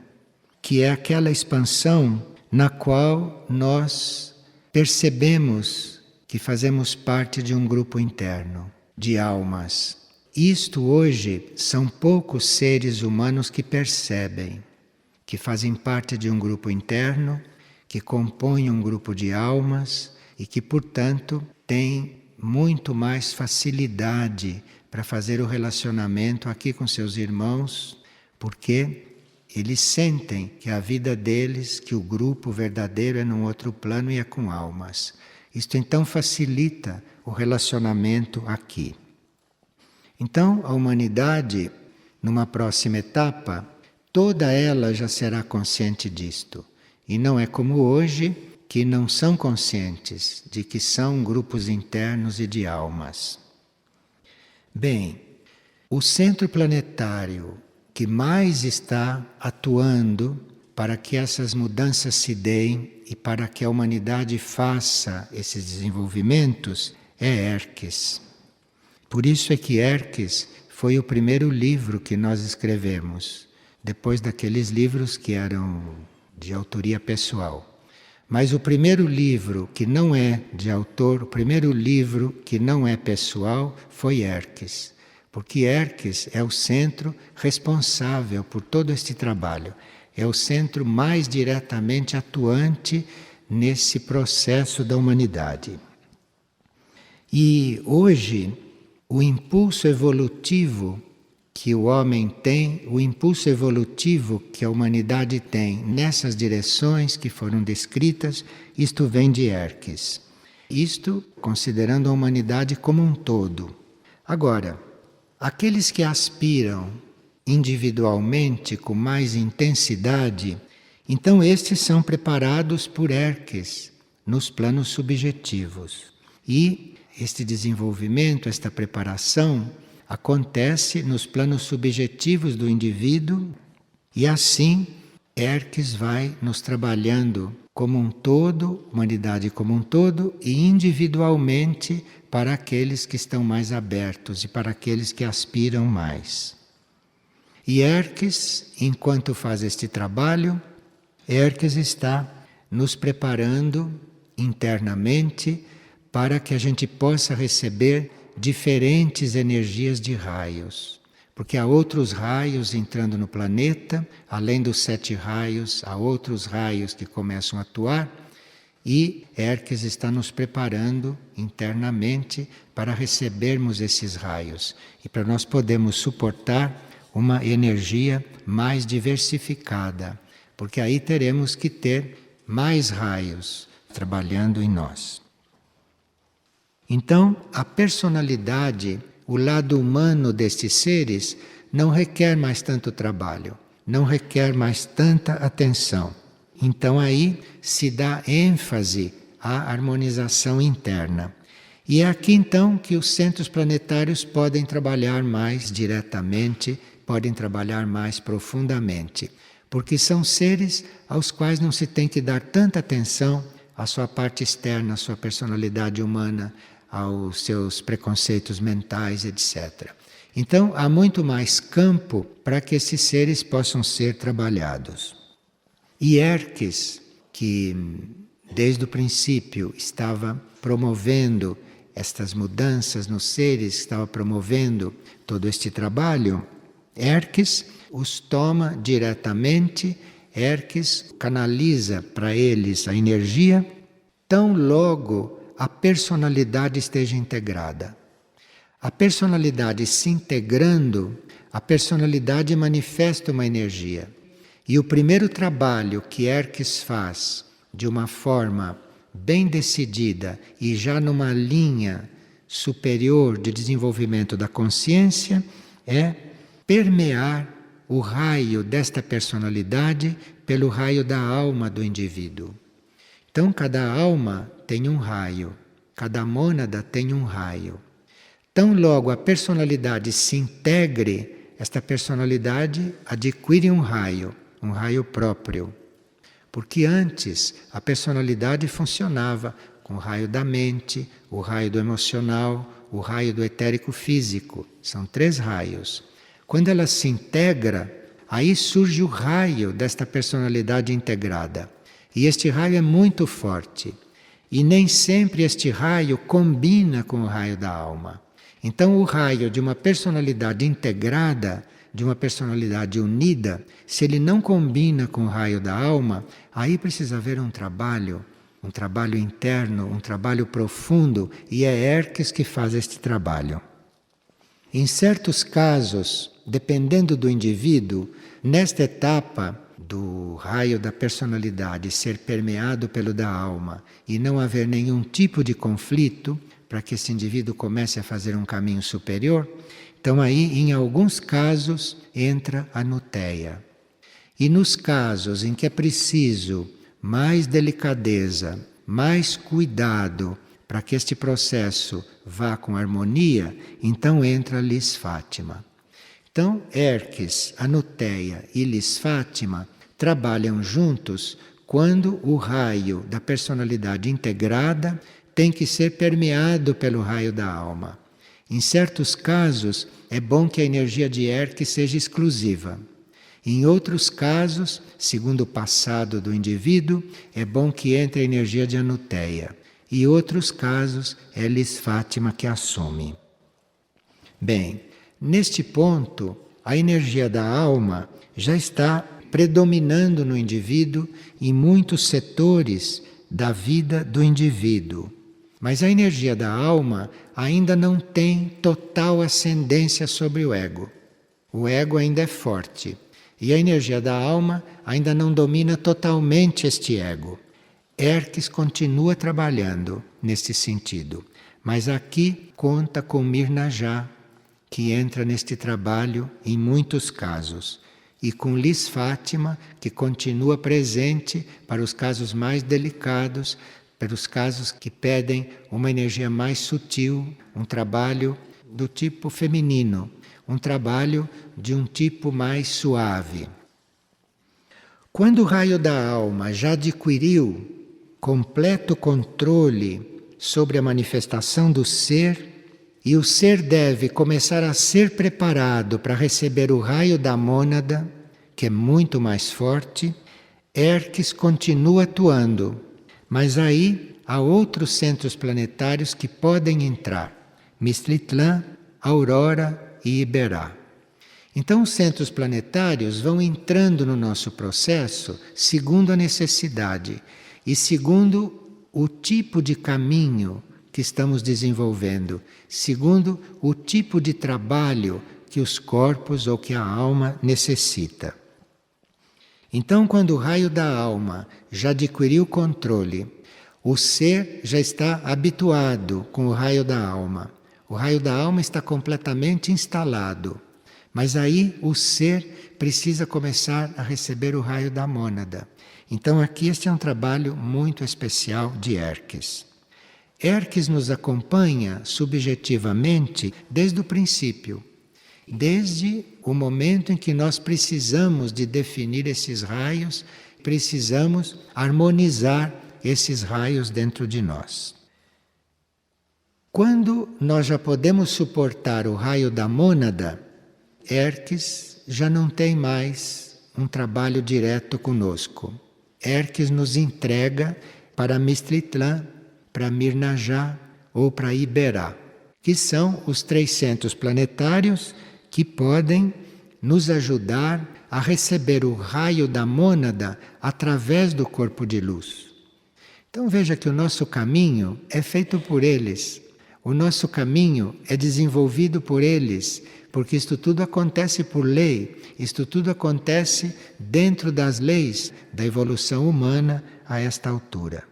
que é aquela expansão na qual nós percebemos que fazemos parte de um grupo interno, de almas. Isto hoje são poucos seres humanos que percebem, que fazem parte de um grupo interno, que compõem um grupo de almas e que, portanto, têm muito mais facilidade para fazer o relacionamento aqui com seus irmãos, porque eles sentem que a vida deles, que o grupo verdadeiro é num outro plano e é com almas. Isto então facilita o relacionamento aqui. Então, a humanidade, numa próxima etapa, toda ela já será consciente disto. E não é como hoje, que não são conscientes de que são grupos internos e de almas. Bem, o centro planetário que mais está atuando para que essas mudanças se deem e para que a humanidade faça esses desenvolvimentos é Herques. Por isso é que Herques foi o primeiro livro que nós escrevemos, depois daqueles livros que eram de autoria pessoal. Mas o primeiro livro que não é de autor, o primeiro livro que não é pessoal, foi Herques. Porque Herques é o centro responsável por todo este trabalho. É o centro mais diretamente atuante nesse processo da humanidade. E hoje, o impulso evolutivo que o homem tem, o impulso evolutivo que a humanidade tem nessas direções que foram descritas, isto vem de Herques. Isto considerando a humanidade como um todo. Agora, aqueles que aspiram individualmente com mais intensidade, então estes são preparados por Herques nos planos subjetivos. E este desenvolvimento, esta preparação, acontece nos planos subjetivos do indivíduo e assim Herques vai nos trabalhando como um todo, humanidade como um todo e individualmente para aqueles que estão mais abertos e para aqueles que aspiram mais. E Herques, enquanto faz este trabalho, Herques está nos preparando internamente para que a gente possa receber diferentes energias de raios. Porque há outros raios entrando no planeta, além dos 7 raios, há outros raios que começam a atuar, e Herques está nos preparando internamente para recebermos esses raios e para nós podermos suportar uma energia mais diversificada, porque aí teremos que ter mais raios trabalhando em nós. Então, a personalidade, o lado humano destes seres, não requer mais tanto trabalho, não requer mais tanta atenção. Então aí se dá ênfase à harmonização interna. E é aqui então que os centros planetários podem trabalhar mais diretamente, podem trabalhar mais profundamente, porque são seres aos quais não se tem que dar tanta atenção à sua parte externa, à sua personalidade humana, aos seus preconceitos mentais, etc. Então, há muito mais campo para que esses seres possam ser trabalhados. E Hermes, que desde o princípio estava promovendo estas mudanças nos seres, estava promovendo todo este trabalho, Hermes os toma diretamente, Hermes canaliza para eles a energia, tão logo a personalidade esteja integrada. A personalidade se integrando, a personalidade manifesta uma energia. E o primeiro trabalho que Hermes faz de uma forma bem decidida e já numa linha superior de desenvolvimento da consciência é permear o raio desta personalidade pelo raio da alma do indivíduo. Então, cada alma tem um raio, cada mônada tem um raio. Tão logo a personalidade se integre, esta personalidade adquire um raio próprio. Porque antes a personalidade funcionava com o raio da mente, o raio do emocional, o raio do etérico físico. São 3 raios. Quando ela se integra, aí surge o raio desta personalidade integrada. E este raio é muito forte. E nem sempre este raio combina com o raio da alma. Então o raio de uma personalidade integrada, de uma personalidade unida, se ele não combina com o raio da alma, aí precisa haver um trabalho interno, um trabalho profundo, e é Hermes que faz este trabalho. Em certos casos, dependendo do indivíduo, nesta etapa do raio da personalidade ser permeado pelo da alma e não haver nenhum tipo de conflito para que esse indivíduo comece a fazer um caminho superior, então aí, em alguns casos, entra a nuteia. E nos casos em que é preciso mais delicadeza, mais cuidado para que este processo vá com harmonia, então entra a Lis Fátima. Então, Hermes, a nuteia e Lis Fátima trabalham juntos quando o raio da personalidade integrada tem que ser permeado pelo raio da alma. Em certos casos, é bom que a energia de Hermes seja exclusiva. Em outros casos, segundo o passado do indivíduo, é bom que entre a energia de Anuteia. E outros casos, é Lis Fátima que assume. Bem, neste ponto, a energia da alma já está predominando no indivíduo em muitos setores da vida do indivíduo. Mas a energia da alma ainda não tem total ascendência sobre o ego. O ego ainda é forte. E a energia da alma ainda não domina totalmente este ego. Hermes continua trabalhando nesse sentido. Mas aqui conta com Mirnajá, que entra neste trabalho em muitos casos. E com Lis Fátima, que continua presente para os casos mais delicados, para os casos que pedem uma energia mais sutil, um trabalho do tipo feminino, um trabalho de um tipo mais suave. Quando o raio da alma já adquiriu completo controle sobre a manifestação do ser, e o ser deve começar a ser preparado para receber o raio da mônada, que é muito mais forte, Hermes continua atuando. Mas aí há outros centros planetários que podem entrar. Mistlitlã, Aurora e Iberá. Então os centros planetários vão entrando no nosso processo segundo a necessidade e segundo o tipo de caminho que estamos desenvolvendo, segundo o tipo de trabalho que os corpos ou que a alma necessita. Então, quando o raio da alma já adquiriu controle, o ser já está habituado com o raio da alma. O raio da alma está completamente instalado. Mas aí o ser precisa começar a receber o raio da mônada. Então aqui este é um trabalho muito especial de Hermes. Hermes nos acompanha subjetivamente desde o princípio, desde o momento em que nós precisamos de definir esses raios, precisamos harmonizar esses raios dentro de nós. Quando nós já podemos suportar o raio da mônada, Hermes já não tem mais um trabalho direto conosco. Hermes nos entrega para Mistritlan, para Mirnajá ou para Iberá, que são os 3 centros planetários que podem nos ajudar a receber o raio da mônada através do corpo de luz. Então veja que o nosso caminho é feito por eles. O nosso caminho é desenvolvido por eles, porque isto tudo acontece por lei, isto tudo acontece dentro das leis da evolução humana a esta altura.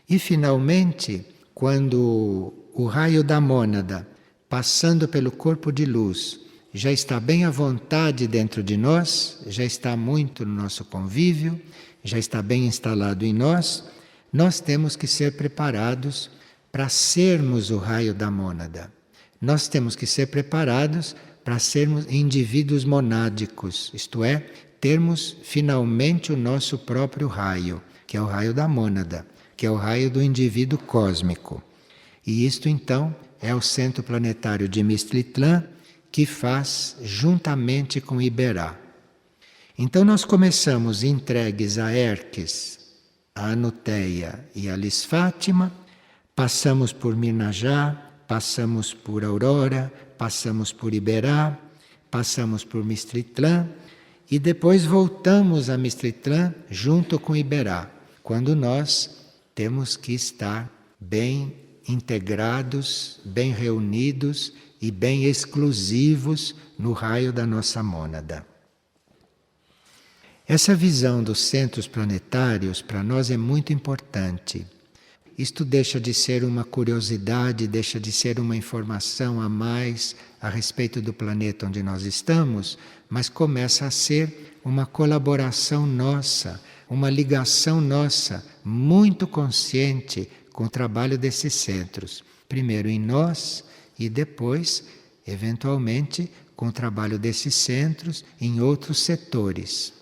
E finalmente, quando o raio da mônada, passando pelo corpo de luz, já está bem à vontade dentro de nós, já está muito no nosso convívio, já está bem instalado em nós, nós temos que ser preparados para sermos o raio da mônada. Nós temos que ser preparados para sermos indivíduos monádicos, isto é, termos finalmente o nosso próprio raio, que é o raio da mônada, que é o raio do indivíduo cósmico. E isto então é o centro planetário de Mistritlan, que faz juntamente com Iberá. Então nós começamos entregues a Hermes, a Anuteia e a Lis Fátima, passamos por Mirnajá, passamos por Aurora, passamos por Iberá, passamos por Mistritlan e depois voltamos a Mistritlan junto com Iberá, quando nós temos que estar bem integrados, bem reunidos e bem exclusivos no raio da nossa mônada. Essa visão dos centros planetários para nós é muito importante. Isto deixa de ser uma curiosidade, deixa de ser uma informação a mais a respeito do planeta onde nós estamos, mas começa a ser uma colaboração nossa, uma ligação nossa, muito consciente com o trabalho desses centros. Primeiro em nós e depois, eventualmente, com o trabalho desses centros em outros setores.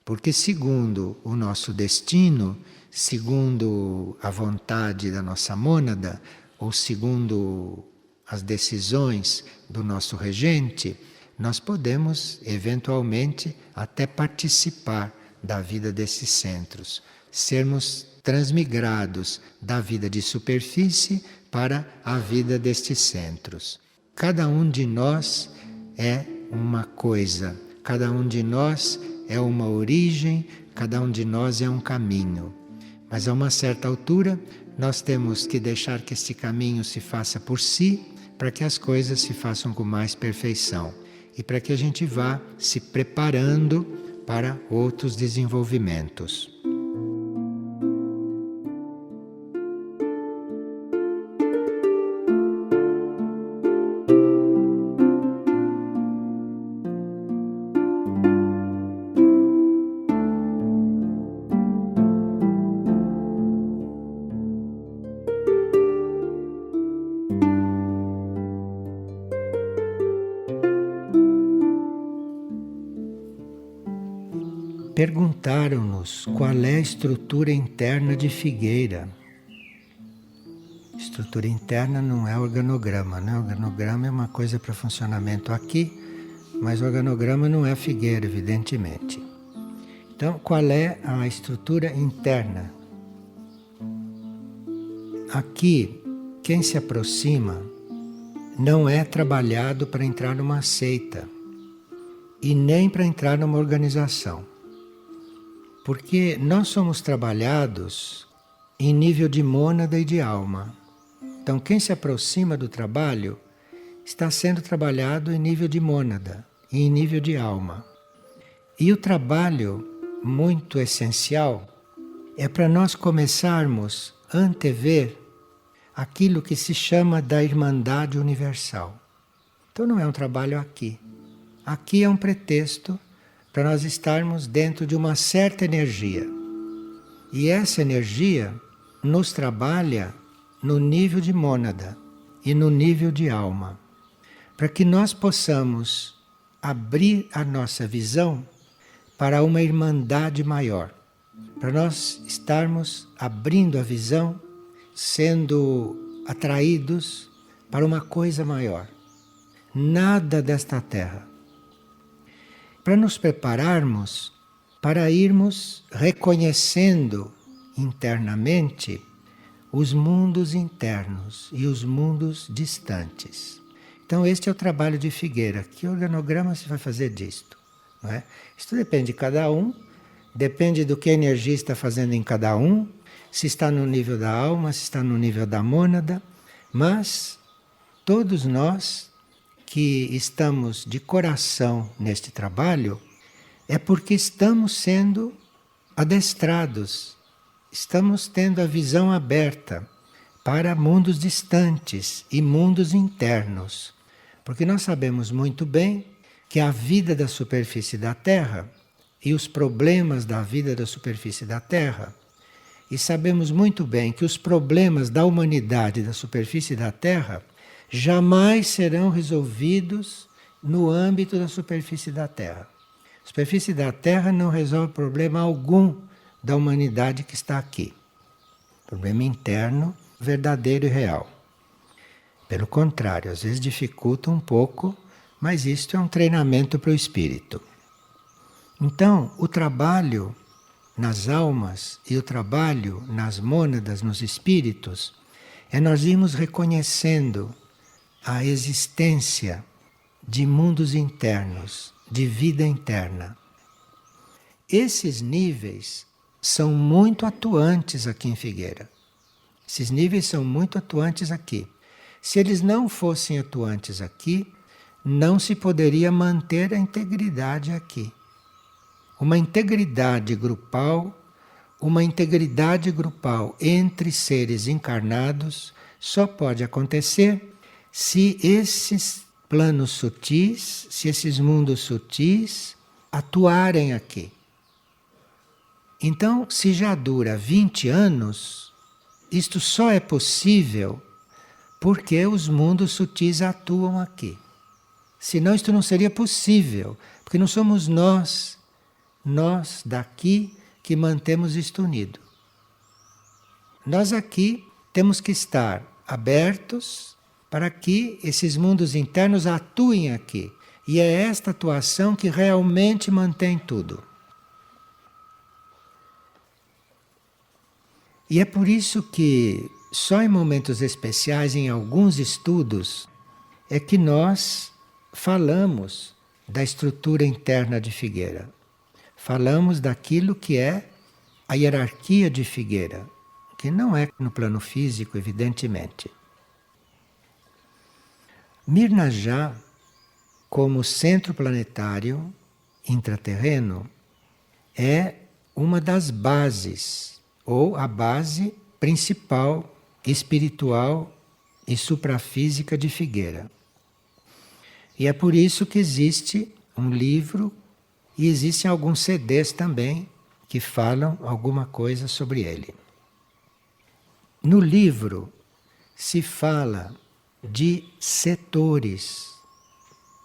Porque segundo o nosso destino, segundo a vontade da nossa mônada, ou segundo as decisões do nosso regente, nós podemos, eventualmente, até participar da vida desses centros, sermos transmigrados da vida de superfície para a vida destes centros. Cada um de nós é uma coisa, cada um de nós é uma origem, cada um de nós é um caminho. Mas a uma certa altura, nós temos que deixar que este caminho se faça por si, para que as coisas se façam com mais perfeição. E para que a gente vá se preparando para outros desenvolvimentos. Perguntaram-nos qual é a estrutura interna de Figueira. Estrutura interna não é organograma, né? Organograma é uma coisa para funcionamento aqui, mas o organograma não é Figueira, evidentemente. Então, qual é a estrutura interna? Aqui, quem se aproxima não é trabalhado para entrar numa seita e nem para entrar numa organização. Porque nós somos trabalhados em nível de mônada e de alma. Então, quem se aproxima do trabalho está sendo trabalhado em nível de mônada e em nível de alma. E o trabalho muito essencial é para nós começarmos a antever aquilo que se chama da Irmandade Universal. Então, não é um trabalho aqui. Aqui é um pretexto para nós estarmos dentro de uma certa energia. E essa energia nos trabalha no nível de mônada e no nível de alma, para que nós possamos abrir a nossa visão para uma irmandade maior, para nós estarmos abrindo a visão, sendo atraídos para uma coisa maior. Nada desta terra. Para nos prepararmos para irmos reconhecendo internamente os mundos internos e os mundos distantes. Então este é o trabalho de Figueira. Que organograma se vai fazer disto? Não é? Isto depende de cada um, depende do que a energia está fazendo em cada um, se está no nível da alma, se está no nível da mônada, mas todos nós que estamos de coração neste trabalho é porque estamos sendo adestrados, estamos tendo a visão aberta para mundos distantes e mundos internos. Porque nós sabemos muito bem que a vida da superfície da Terra e os problemas da vida da superfície da Terra, e sabemos muito bem que os problemas da humanidade da superfície da Terra jamais serão resolvidos no âmbito da superfície da Terra. A superfície da Terra não resolve problema algum da humanidade que está aqui. Problema interno, verdadeiro e real. Pelo contrário, às vezes dificulta um pouco, mas isto é um treinamento para o espírito. Então, o trabalho nas almas e o trabalho nas mônadas, nos espíritos, é nós irmos reconhecendo a existência de mundos internos, de vida interna. Esses níveis são muito atuantes aqui em Figueira. Esses níveis são muito atuantes aqui. Se eles não fossem atuantes aqui, não se poderia manter a integridade aqui. Uma integridade grupal entre seres encarnados só pode acontecer se esses planos sutis, se esses mundos sutis atuarem aqui. Então, se já dura 20 anos, isto só é possível porque os mundos sutis atuam aqui. Senão isto não seria possível, porque não somos nós daqui que mantemos isto unido. Nós aqui temos que estar abertos para que esses mundos internos atuem aqui. E é esta atuação que realmente mantém tudo. E é por isso que só em momentos especiais, em alguns estudos, é que nós falamos da estrutura interna de Figueira. Falamos daquilo que é a hierarquia de Figueira, que não é no plano físico, evidentemente. Mirnajá, como centro planetário intraterreno, é uma das bases, ou a base principal, espiritual e suprafísica de Figueira. E é por isso que existe um livro e existem alguns CDs também que falam alguma coisa sobre ele. No livro se fala de setores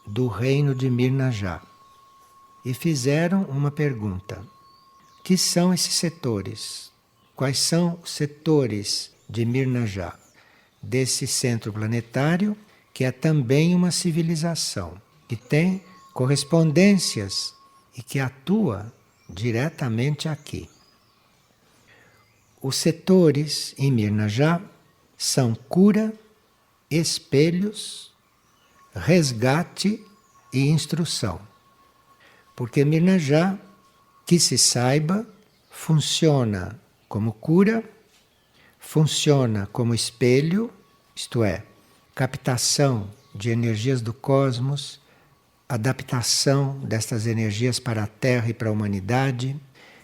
do reino de Mirnajá e fizeram uma pergunta: que são esses setores? Quais são os setores de Mirnajá, desse centro planetário que é também uma civilização, que tem correspondências e que atua diretamente aqui? Os setores em Mirnajá são cura, espelhos, resgate e instrução. Porque Mirnajá, que se saiba, funciona como cura, funciona como espelho, isto é, captação de energias do cosmos, adaptação destas energias para a Terra e para a humanidade,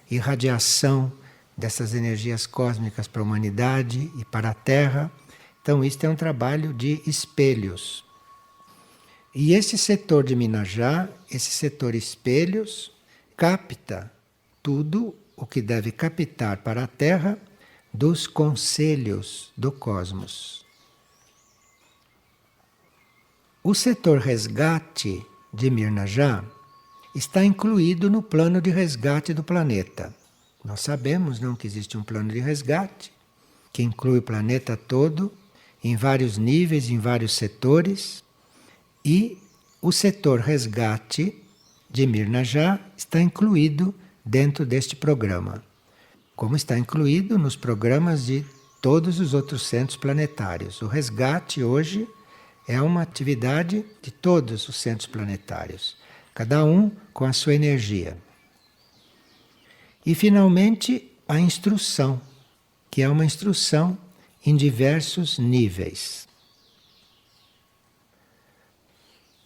irradiação dessas energias cósmicas para a humanidade e para a Terra. Então, isto é um trabalho de espelhos. E esse setor de Mirnajá, esse setor espelhos, capta tudo o que deve captar para a Terra, dos conselhos do cosmos. O setor resgate de Mirnaja está incluído no plano de resgate do planeta. Nós sabemos, não, que existe um plano de resgate que inclui o planeta todo, em vários níveis, em vários setores, e o setor resgate de Mirnaja está incluído dentro deste programa, como está incluído nos programas de todos os outros centros planetários. O resgate hoje é uma atividade de todos os centros planetários, cada um com a sua energia. E, finalmente, a instrução, que é uma instrução em diversos níveis.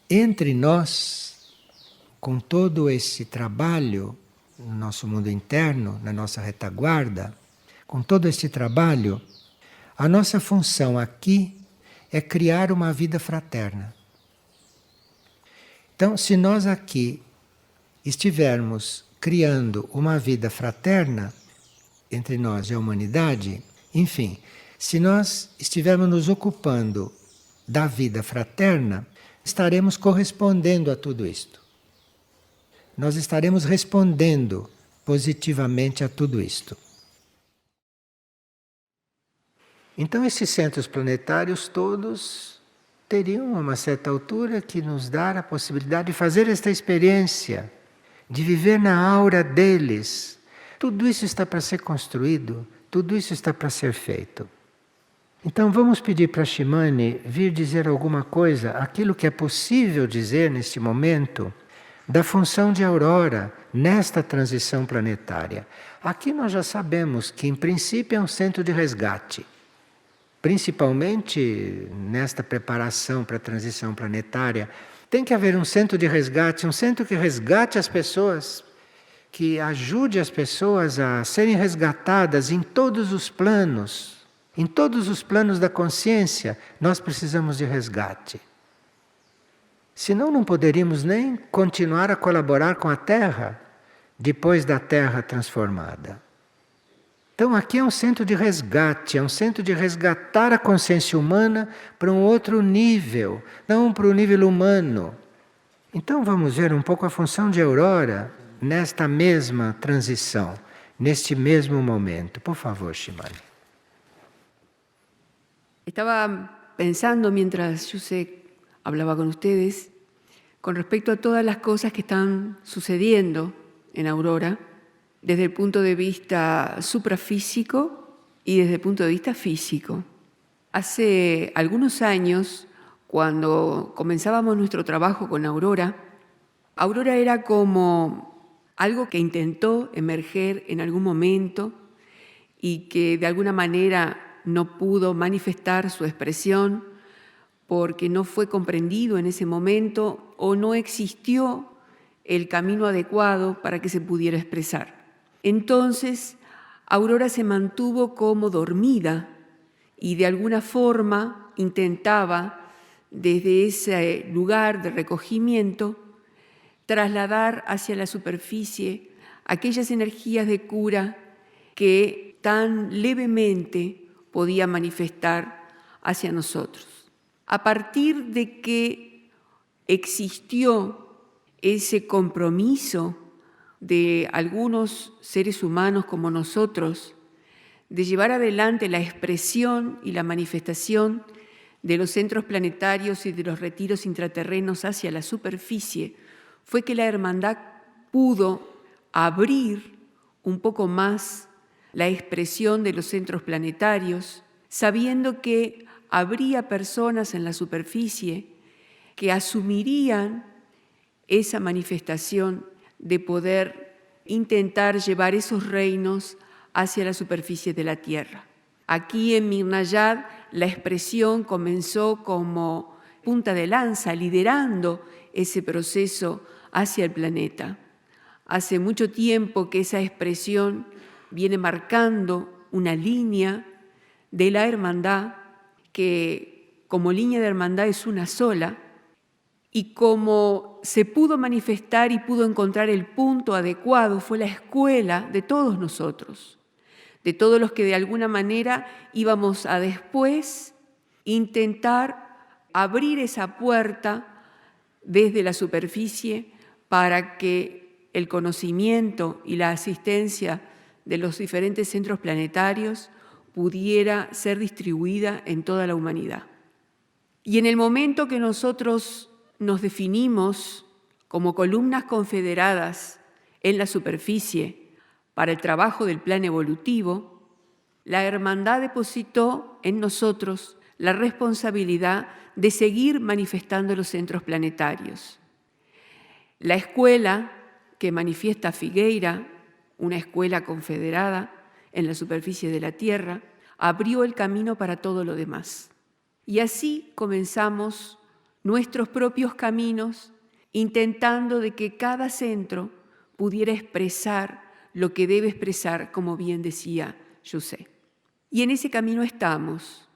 Entre nós, com todo esse trabalho no nosso mundo interno, na nossa retaguarda, com todo esse trabalho, a nossa função aqui é criar uma vida fraterna. Então, se nós aqui estivermos criando uma vida fraterna entre nós e a humanidade, enfim, se nós estivermos nos ocupando da vida fraterna, estaremos correspondendo a tudo isto. Nós estaremos respondendo positivamente a tudo isto. Então, esses centros planetários todos teriam, a uma certa altura, que nos dar a possibilidade de fazer esta experiência, de viver na aura deles. Tudo isso está para ser construído, tudo isso está para ser feito. Então vamos pedir para Shimane vir dizer alguma coisa, aquilo que é possível dizer neste momento, da função de Aurora nesta transição planetária. Aqui nós já sabemos que, em princípio, é um centro de resgate. Principalmente nesta preparação para a transição planetária, tem que haver um centro de resgate, um centro que resgate as pessoas, que ajude as pessoas a serem resgatadas em todos os planos. Em todos os planos da consciência, nós precisamos de resgate. Senão não poderíamos nem continuar a colaborar com a Terra, depois da Terra transformada. Então aqui é um centro de resgate, é um centro de resgatar a consciência humana para um outro nível, não para o nível humano. Então vamos ver um pouco a função de Aurora nesta mesma transição, neste mesmo momento. Por favor, Shimane. Estaba pensando mientras Yuse hablaba con ustedes con respecto a todas las cosas que están sucediendo en Aurora desde el punto de vista suprafísico y desde el punto de vista físico. Hace algunos años, cuando comenzábamos nuestro trabajo con Aurora, Aurora era como algo que intentó emerger en algún momento y que de alguna manera no pudo manifestar su expresión porque no fue comprendido en ese momento o no existió el camino adecuado para que se pudiera expresar. Entonces, Aurora se mantuvo como dormida y de alguna forma intentaba, desde ese lugar de recogimiento, trasladar hacia la superficie aquellas energías de cura que tan levemente podía manifestar hacia nosotros. A partir de que existió ese compromiso de algunos seres humanos como nosotros de llevar adelante la expresión y la manifestación de los centros planetarios y de los retiros intraterrenos hacia la superficie, fue que la hermandad pudo abrir un poco más la expresión de los centros planetarios, sabiendo que habría personas en la superficie que asumirían esa manifestación de poder intentar llevar esos reinos hacia la superficie de la Tierra. Aquí en Mirnayad la expresión comenzó como punta de lanza, liderando ese proceso hacia el planeta. Hace mucho tiempo que esa expresión viene marcando una línea de la hermandad que como línea de hermandad es una sola, y como se pudo manifestar y pudo encontrar el punto adecuado fue la escuela de todos nosotros, de todos los que de alguna manera íbamos a después intentar abrir esa puerta desde la superficie para que el conocimiento y la asistencia de los diferentes centros planetarios pudiera ser distribuida en toda la humanidad. Y en el momento que nosotros nos definimos como columnas confederadas en la superficie para el trabajo del plan evolutivo, la hermandad depositó en nosotros la responsabilidad de seguir manifestando los centros planetarios. La escuela que manifiesta Figueira, una escuela confederada en la superficie de la Tierra, abrió el camino para todo lo demás. Y así comenzamos nuestros propios caminos, intentando de que cada centro pudiera expresar lo que debe expresar, como bien decía José. Y en ese camino estamos.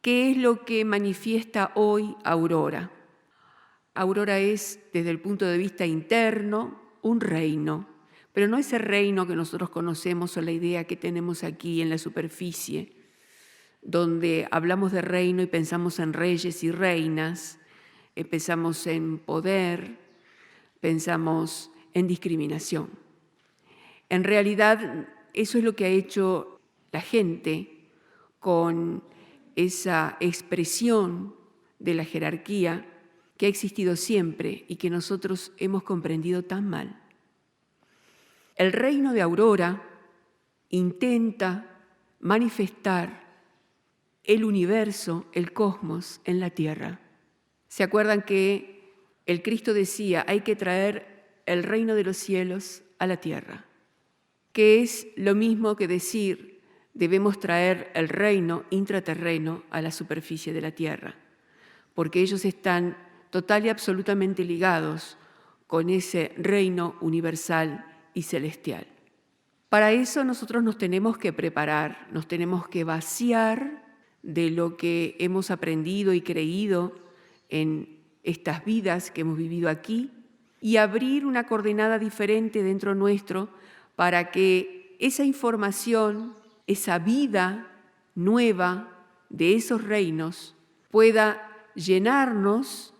¿Qué es lo que manifiesta hoy Aurora? Aurora es, desde el punto de vista interno, un reino, pero no ese reino que nosotros conocemos o la idea que tenemos aquí en la superficie, donde hablamos de reino y pensamos en reyes y reinas, pensamos en poder, pensamos en discriminación. En realidad, eso es lo que ha hecho la gente con esa expresión de la jerarquía que ha existido siempre y que nosotros hemos comprendido tan mal. El reino de Aurora intenta manifestar el universo, el cosmos en la Tierra. ¿Se acuerdan que el Cristo decía, hay que traer el reino de los cielos a la Tierra? Que es lo mismo que decir, debemos traer el reino intraterreno a la superficie de la Tierra, porque ellos están total y absolutamente ligados con ese reino universal y celestial. Para eso nosotros nos tenemos que preparar, nos tenemos que vaciar de lo que hemos aprendido y creído en estas vidas que hemos vivido aquí y abrir una coordenada diferente dentro nuestro para que esa información, esa vida nueva de esos reinos pueda llenarnos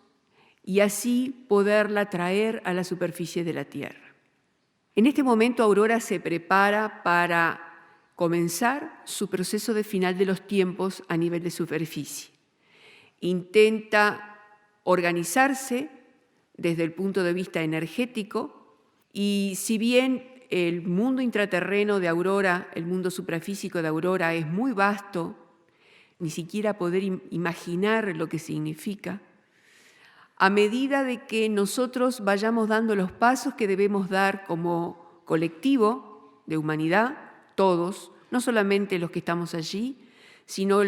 y así poderla traer a la superficie de la Tierra. En este momento Aurora se prepara para comenzar su proceso de final de los tiempos a nivel de superficie. Intenta organizarse desde el punto de vista energético y si bien el mundo intraterreno de Aurora, el mundo suprafísico de Aurora es muy vasto, ni siquiera poder imaginar lo que significa, a medida de que nosotros vayamos dando los pasos que debemos dar como colectivo de humanidad, todos, no solamente los que estamos allí, sino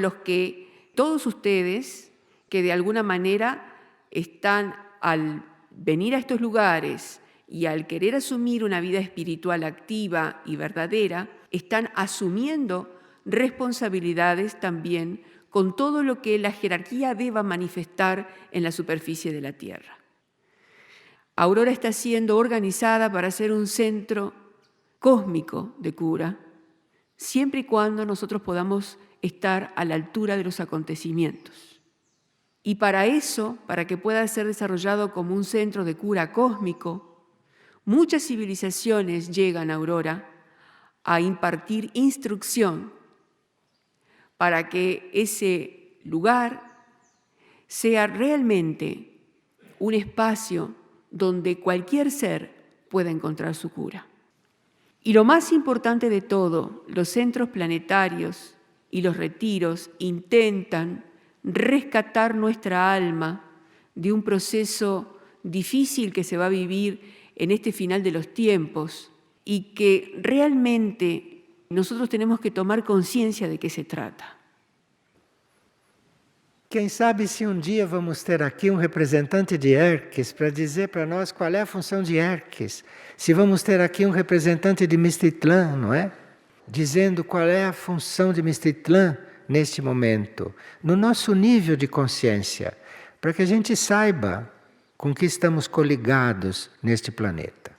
todos ustedes que de alguna manera están al venir a estos lugares y al querer asumir una vida espiritual activa y verdadera, están asumiendo responsabilidades también con todo lo que la jerarquía deba manifestar en la superficie de la Tierra. Aurora está siendo organizada para ser un centro cósmico de cura, siempre y cuando nosotros podamos estar a la altura de los acontecimientos. Y para eso, para que pueda ser desarrollado como un centro de cura cósmico, muchas civilizaciones llegan a Aurora a impartir instrucción para que ese lugar sea realmente un espacio donde cualquier ser pueda encontrar su cura. Y lo más importante de todo, los centros planetarios y los retiros intentan rescatar nuestra alma de un proceso difícil que se va a vivir en este final de los tiempos y que realmente nosotros tenemos que tomar conciencia de qué se trata. Quem sabe se um dia vamos ter aqui um representante de Herques para dizer para nós qual é a função de Herques. Se vamos ter aqui um representante de Mestitlã, não é? Dizendo qual é a função de Mestitlã neste momento, no nosso nível de consciência, para que a gente saiba com que estamos coligados neste planeta.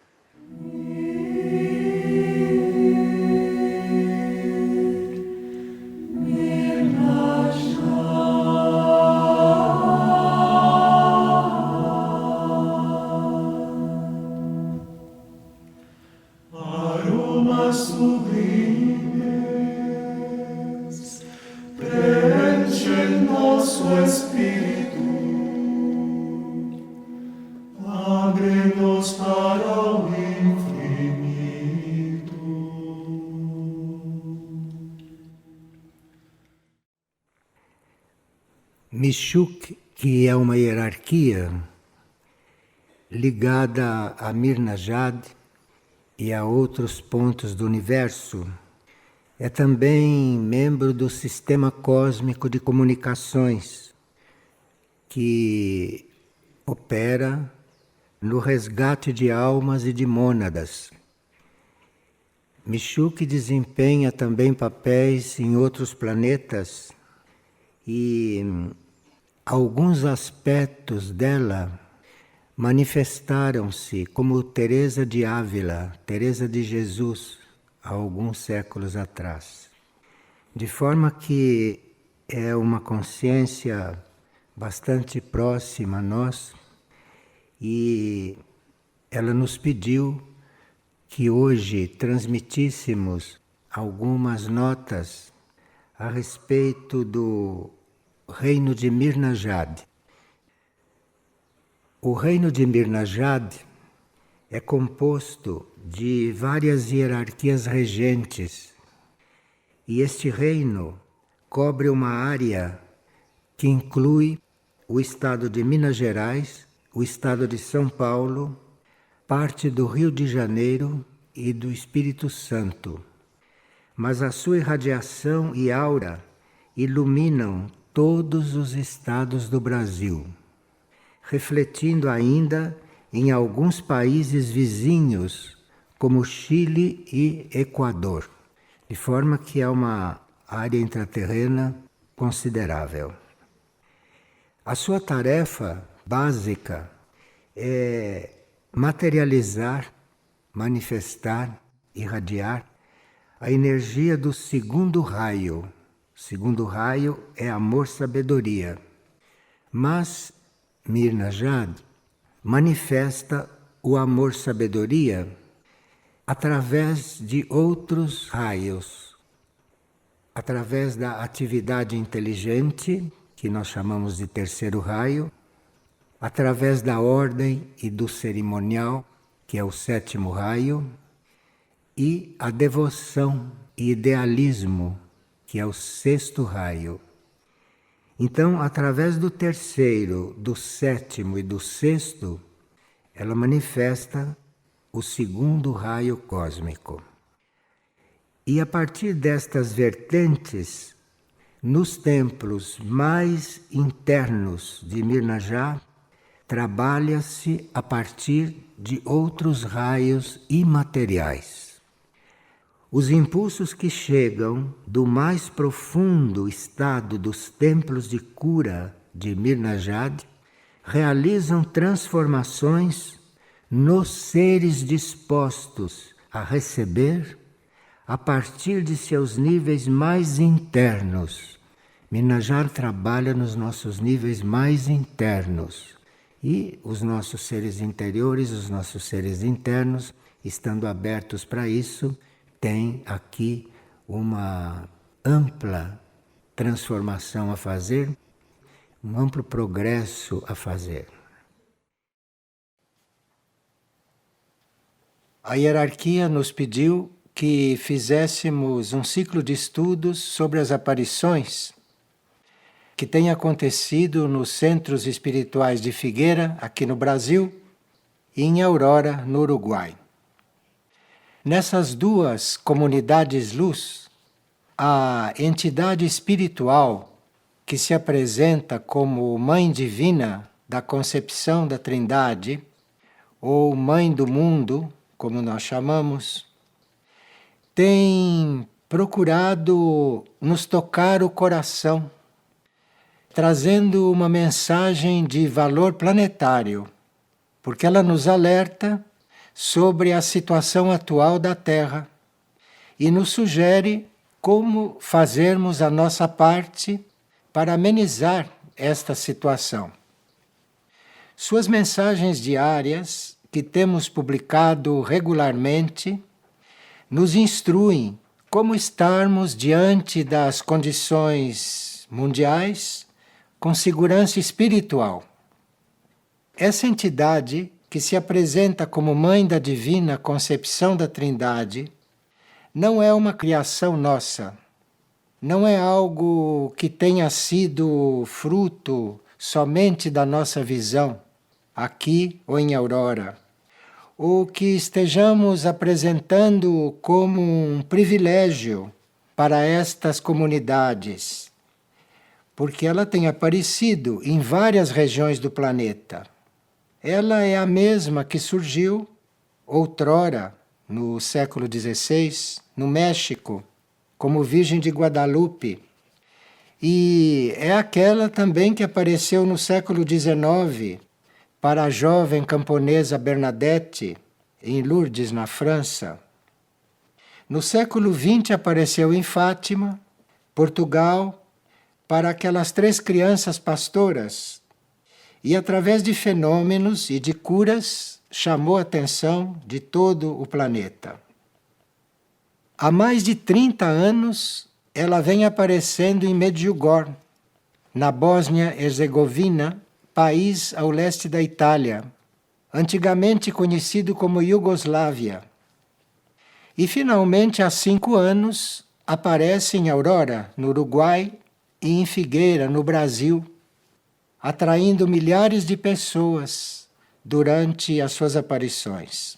Michuk, que é uma hierarquia ligada a Mirnajad e a outros pontos do universo, é também membro do sistema cósmico de comunicações que opera no resgate de almas e de mônadas. Michuk desempenha também papéis em outros planetas e alguns aspectos dela manifestaram-se como Teresa de Ávila, Teresa de Jesus, há alguns séculos atrás. De forma que é uma consciência bastante próxima a nós e ela nos pediu que hoje transmitíssemos algumas notas a respeito do reino de Mirnajad. O reino de Mirnajad é composto de várias hierarquias regentes e este reino cobre uma área que inclui o estado de Minas Gerais, o estado de São Paulo, parte do Rio de Janeiro e do Espírito Santo. Mas a sua irradiação e aura iluminam todos os estados do Brasil, refletindo ainda em alguns países vizinhos, como Chile e Equador, de forma que é uma área intraterrena considerável. A sua tarefa básica é materializar, manifestar, irradiar a energia do segundo raio. O segundo raio é amor-sabedoria. Mas Mirnajad manifesta o amor-sabedoria através de outros raios, através da atividade inteligente, que nós chamamos de terceiro raio, através da ordem e do cerimonial, que é o sétimo raio, e a devoção e idealismo, que é o sexto raio. Então, através do terceiro, do sétimo e do sexto, ela manifesta o segundo raio cósmico. E a partir destas vertentes, nos templos mais internos de Mirnajad, trabalha-se a partir de outros raios imateriais. Os impulsos que chegam do mais profundo estado dos templos de cura de Mirnajad realizam transformações nos seres dispostos a receber a partir de seus níveis mais internos. Mirnajad trabalha nos nossos níveis mais internos e os nossos seres interiores, os nossos seres internos, estando abertos para isso, tem aqui uma ampla transformação a fazer, um amplo progresso a fazer. A hierarquia nos pediu que fizéssemos um ciclo de estudos sobre as aparições que têm acontecido nos centros espirituais de Figueira, aqui no Brasil, e em Aurora, no Uruguai. Nessas duas comunidades luz, a entidade espiritual que se apresenta como Mãe Divina da Concepção da Trindade, ou Mãe do Mundo, como nós chamamos, tem procurado nos tocar o coração, trazendo uma mensagem de valor planetário, porque ela nos alerta sobre a situação atual da Terra e nos sugere como fazermos a nossa parte para amenizar esta situação. Suas mensagens diárias, que temos publicado regularmente, nos instruem como estarmos diante das condições mundiais com segurança espiritual. Essa entidade que se apresenta como Mãe da Divina Concepção da Trindade, não é uma criação nossa. não é algo que tenha sido fruto somente da nossa visão, aqui ou em Aurora, ou que estejamos apresentando como um privilégio para estas comunidades, porque ela tem aparecido em várias regiões do planeta. Ela é a mesma que surgiu outrora, no século XVI, no México, como Virgem de Guadalupe. E é aquela também que apareceu no século XIX para a jovem camponesa Bernadette, em Lourdes, na França. No século XX apareceu em Fátima, Portugal, para aquelas 3 crianças pastoras. E através de fenômenos e de curas, chamou a atenção de todo o planeta. Há mais de 30 anos, ela vem aparecendo em Medjugorje, na Bósnia-Herzegovina, país ao leste da Itália, antigamente conhecido como Iugoslávia. E finalmente, há 5 anos, aparece em Aurora, no Uruguai, e em Figueira, no Brasil, atraindo milhares de pessoas durante as suas aparições.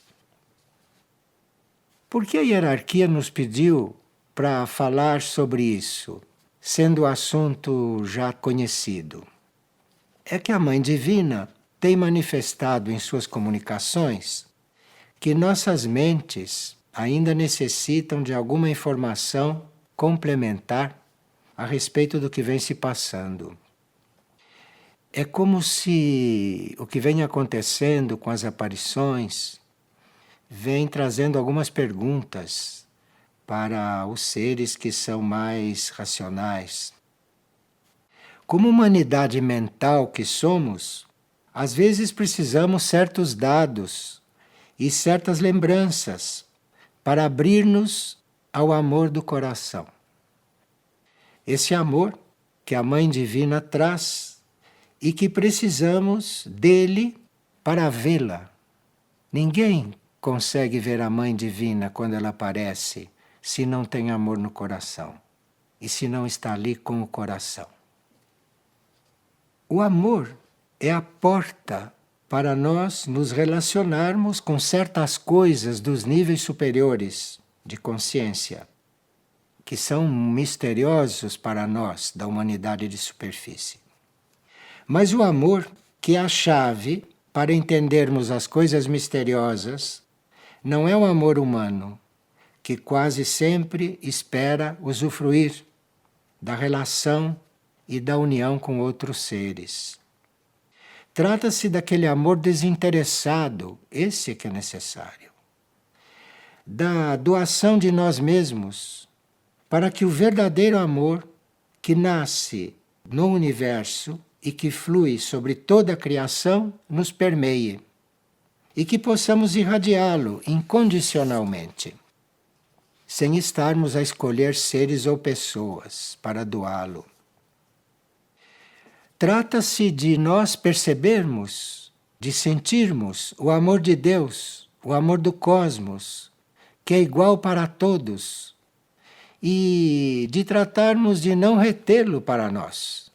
Por que a hierarquia nos pediu para falar sobre isso, sendo o assunto já conhecido? É que a Mãe Divina tem manifestado em suas comunicações que nossas mentes ainda necessitam de alguma informação complementar a respeito do que vem se passando. É como se o que vem acontecendo com as aparições vem trazendo algumas perguntas para os seres que são mais racionais. Como humanidade mental que somos, às vezes precisamos certos dados e certas lembranças para abrir-nos ao amor do coração. Esse amor que a Mãe Divina traz e que precisamos dele para vê-la. Ninguém consegue ver a Mãe Divina quando ela aparece se não tem amor no coração e se não está ali com o coração. O amor é a porta para nós nos relacionarmos com certas coisas dos níveis superiores de consciência, que são misteriosos para nós, da humanidade de superfície. Mas o amor, que é a chave para entendermos as coisas misteriosas, não é um amor humano, que quase sempre espera usufruir da relação e da união com outros seres. Trata-se daquele amor desinteressado, esse é que é necessário. Da doação de nós mesmos, para que o verdadeiro amor que nasce no universo e que flui sobre toda a criação nos permeie e que possamos irradiá-lo incondicionalmente, sem estarmos a escolher seres ou pessoas para doá-lo. Trata-se de nós percebermos, de sentirmos o amor de Deus, o amor do cosmos, que é igual para todos, e de tratarmos de não retê-lo para nós.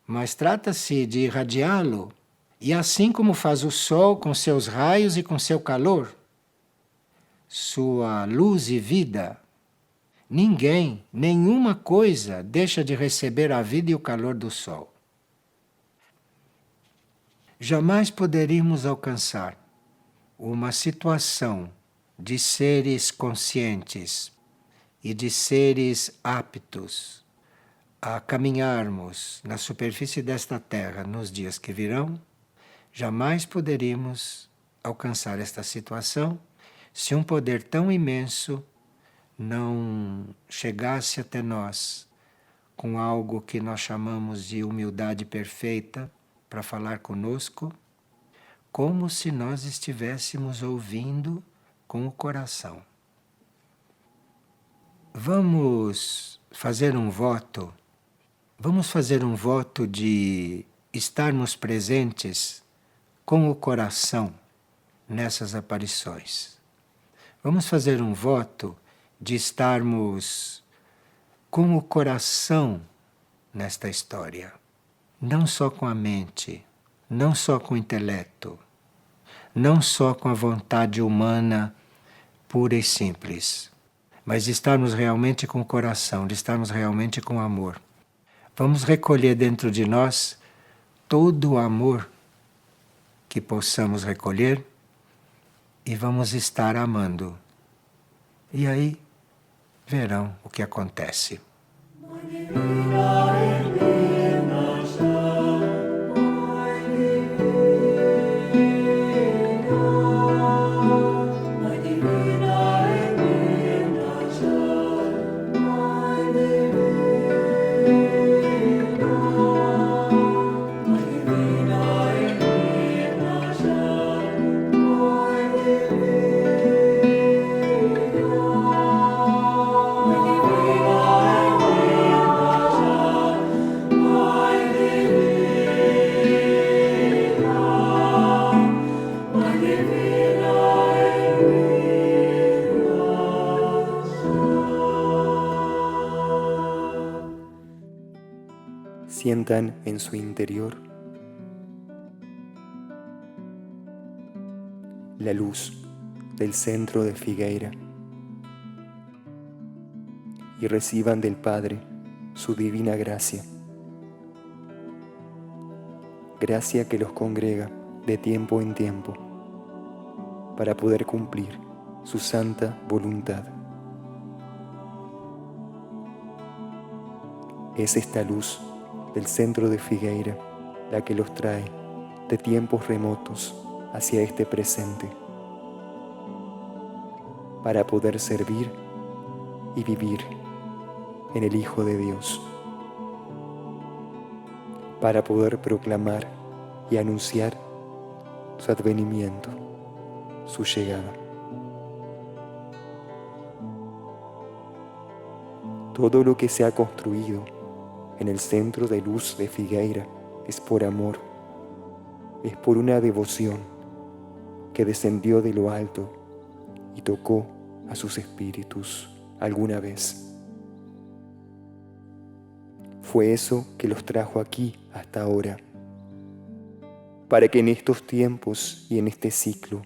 Mas trata-se de irradiá-lo, e assim como faz o sol com seus raios e com seu calor, sua luz e vida, ninguém, nenhuma coisa deixa de receber a vida e o calor do sol. Jamais poderíamos alcançar uma situação de seres conscientes e de seres aptos a caminharmos na superfície desta terra nos dias que virão, jamais poderíamos alcançar esta situação se um poder tão imenso não chegasse até nós com algo que nós chamamos de humildade perfeita para falar conosco, como se nós estivéssemos ouvindo com o coração. Vamos fazer um voto. Vamos fazer um voto de estarmos presentes com o coração nessas aparições. Vamos fazer um voto de estarmos com o coração nesta história. Não só com a mente, não só com o intelecto, não só com a vontade humana pura e simples, mas de estarmos realmente com o coração, de estarmos realmente com amor. Vamos recolher dentro de nós todo o amor que possamos recolher e vamos estar amando. E aí verão o que acontece. Sientan en su interior la luz del centro de Figueira y reciban del Padre su divina gracia. Gracia que los congrega de tiempo en tiempo para poder cumplir su santa voluntad. Es esta luz del centro de Figueira la que los trae de tiempos remotos hacia este presente, para poder servir y vivir en el Hijo de Dios, para poder proclamar y anunciar su advenimiento, su llegada. Todo lo que se ha construido en el centro de luz de Figueira es por amor, es por una devoción que descendió de lo alto y tocó a sus espíritus alguna vez. Fue eso que los trajo aquí hasta ahora, para que en estos tiempos y en este ciclo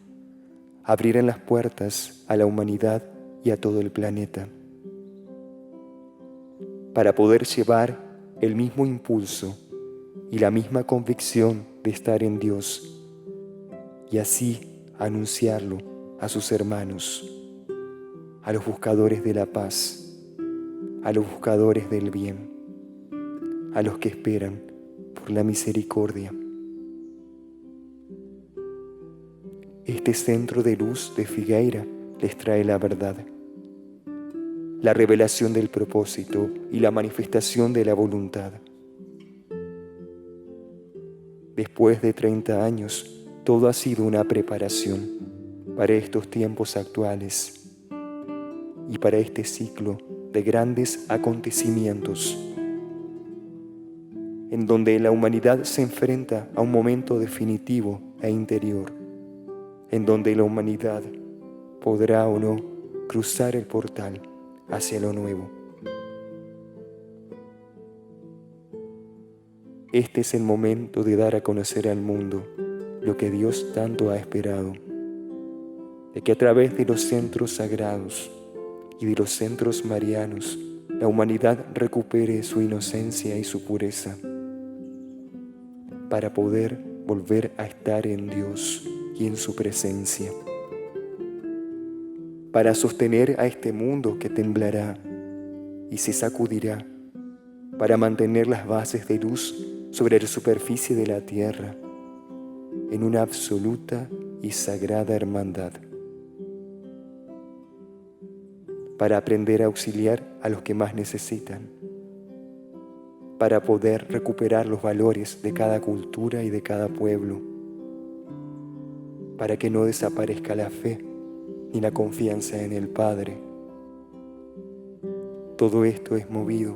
abrieran las puertas a la humanidad y a todo el planeta, para poder llevar el mismo impulso y la misma convicción de estar en Dios y así anunciarlo a sus hermanos, a los buscadores de la paz, a los buscadores del bien, a los que esperan por la misericordia. Este centro de luz de Figueira les trae la verdad, la revelación del propósito y la manifestación de la voluntad. Después de 30 años, todo ha sido una preparación para estos tiempos actuales y para este ciclo de grandes acontecimientos, en donde la humanidad se enfrenta a un momento definitivo e interior, en donde la humanidad podrá o no cruzar el portal hacia lo nuevo. Este es el momento de dar a conocer al mundo lo que Dios tanto ha esperado, de que a través de los centros sagrados y de los centros marianos la humanidad recupere su inocencia y su pureza, para poder volver a estar en Dios y en su presencia, para sostener a este mundo que temblará y se sacudirá, para mantener las bases de luz sobre la superficie de la tierra en una absoluta y sagrada hermandad, para aprender a auxiliar a los que más necesitan, para poder recuperar los valores de cada cultura y de cada pueblo, para que no desaparezca la fe ni la confianza en el Padre. Todo esto es movido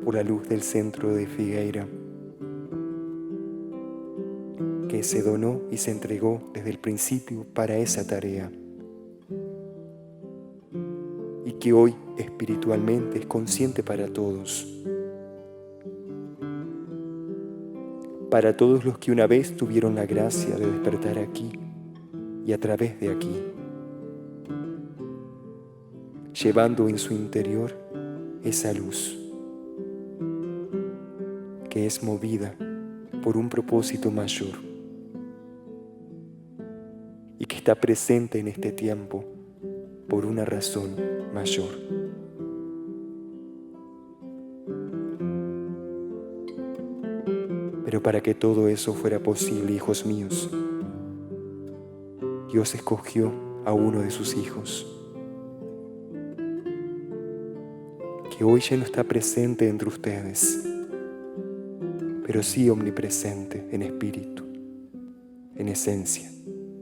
por la luz del centro de Figueira, que se donó y se entregó desde el principio para esa tarea, y que hoy espiritualmente es consciente para todos los que una vez tuvieron la gracia de despertar aquí y a través de aquí, llevando en su interior esa luz que es movida por un propósito mayor y que está presente en este tiempo por una razón mayor. Pero para que todo eso fuera posible, hijos míos, Dios escogió a uno de sus hijos, que hoy ya no está presente entre ustedes, pero sí omnipresente en espíritu, en esencia,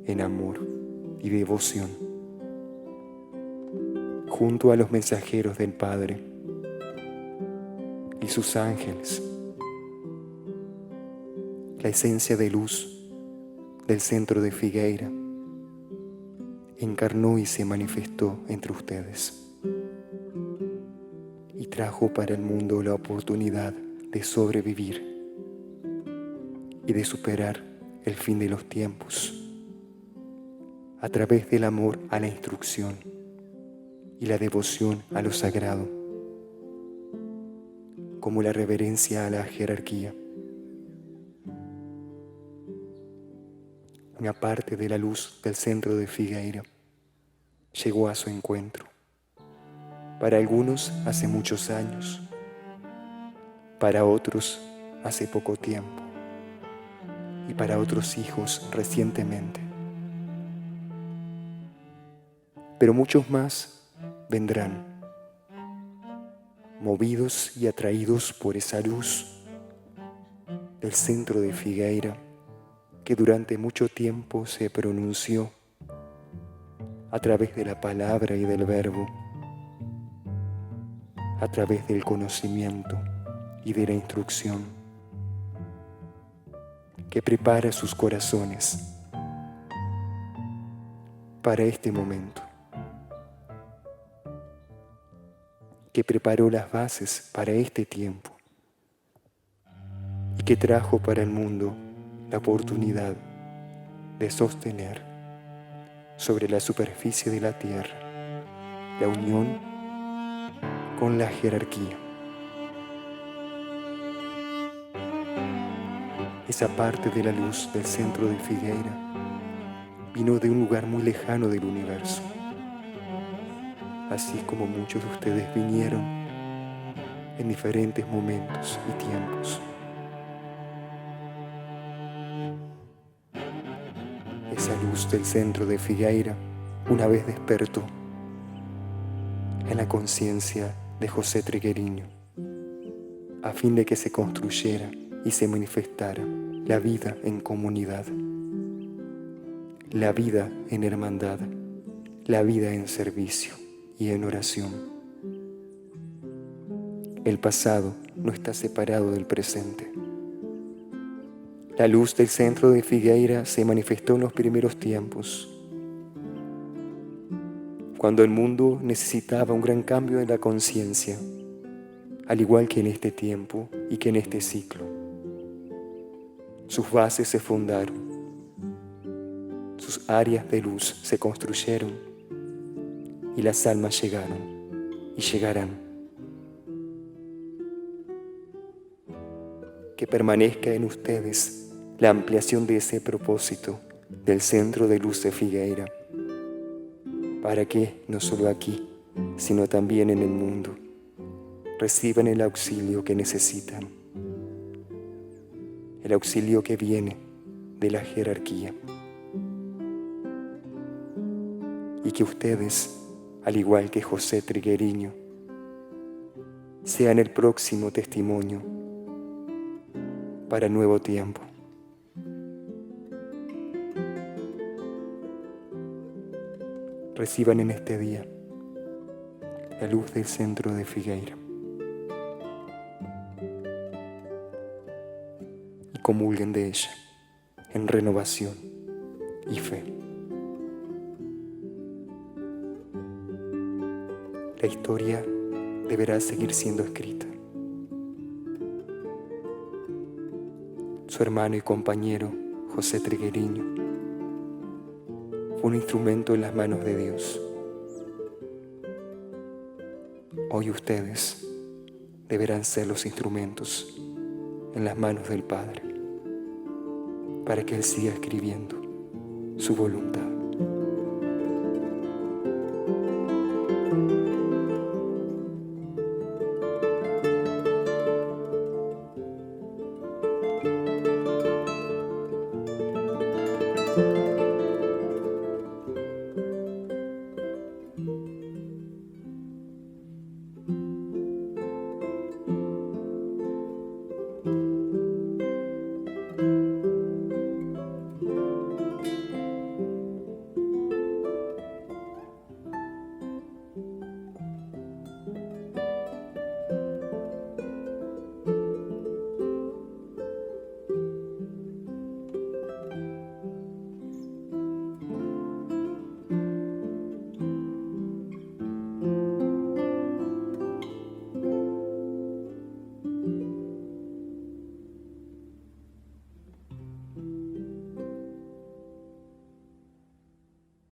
en amor y devoción, junto a los mensajeros del Padre y sus ángeles. La esencia de luz del centro de Figueira encarnó y se manifestó entre ustedes y trajo para el mundo la oportunidad de sobrevivir y de superar el fin de los tiempos a través del amor a la instrucción y la devoción a lo sagrado, como la reverencia a la jerarquía. Una parte de la luz del centro de Figueira llegó a su encuentro. Para algunos hace muchos años, para otros hace poco tiempo y para otros hijos recientemente. Pero muchos más vendrán, movidos y atraídos por esa luz del centro de Figueira que durante mucho tiempo se pronunció a través de la palabra y del verbo, a través del conocimiento y de la instrucción, que prepara sus corazones para este momento, que preparó las bases para este tiempo y que trajo para el mundo la oportunidad de sostener sobre la superficie de la tierra la unión con la jerarquía. Esa parte de la luz del centro de Figueira vino de un lugar muy lejano del universo, así como muchos de ustedes vinieron en diferentes momentos y tiempos. Esa luz del centro de Figueira una vez despertó en la conciencia de José Triguerio, a fin de que se construyera y se manifestara la vida en comunidad, la vida en hermandad, la vida en servicio y en oración. El pasado no está separado del presente. La luz del centro de Figueira se manifestó en los primeros tiempos, cuando el mundo necesitaba un gran cambio en la conciencia, al igual que en este tiempo y que en este ciclo. Sus bases se fundaron, sus áreas de luz se construyeron y las almas llegaron y llegarán. Que permanezca en ustedes la ampliación de ese propósito del centro de luz de Figueira, para que, no solo aquí, sino también en el mundo, reciban el auxilio que necesitan, el auxilio que viene de la jerarquía. Y que ustedes, al igual que José Triguerio, sean el próximo testimonio para el nuevo tiempo. Reciban en este día la luz del centro de Figueira y comulguen de ella en renovación y fe. la historia deberá seguir siendo escrita. Su hermano y compañero, José Triguereño, fue un instrumento en las manos de Dios. Hoy ustedes deberán ser los instrumentos en las manos del Padre, para que Él siga escribiendo su voluntad.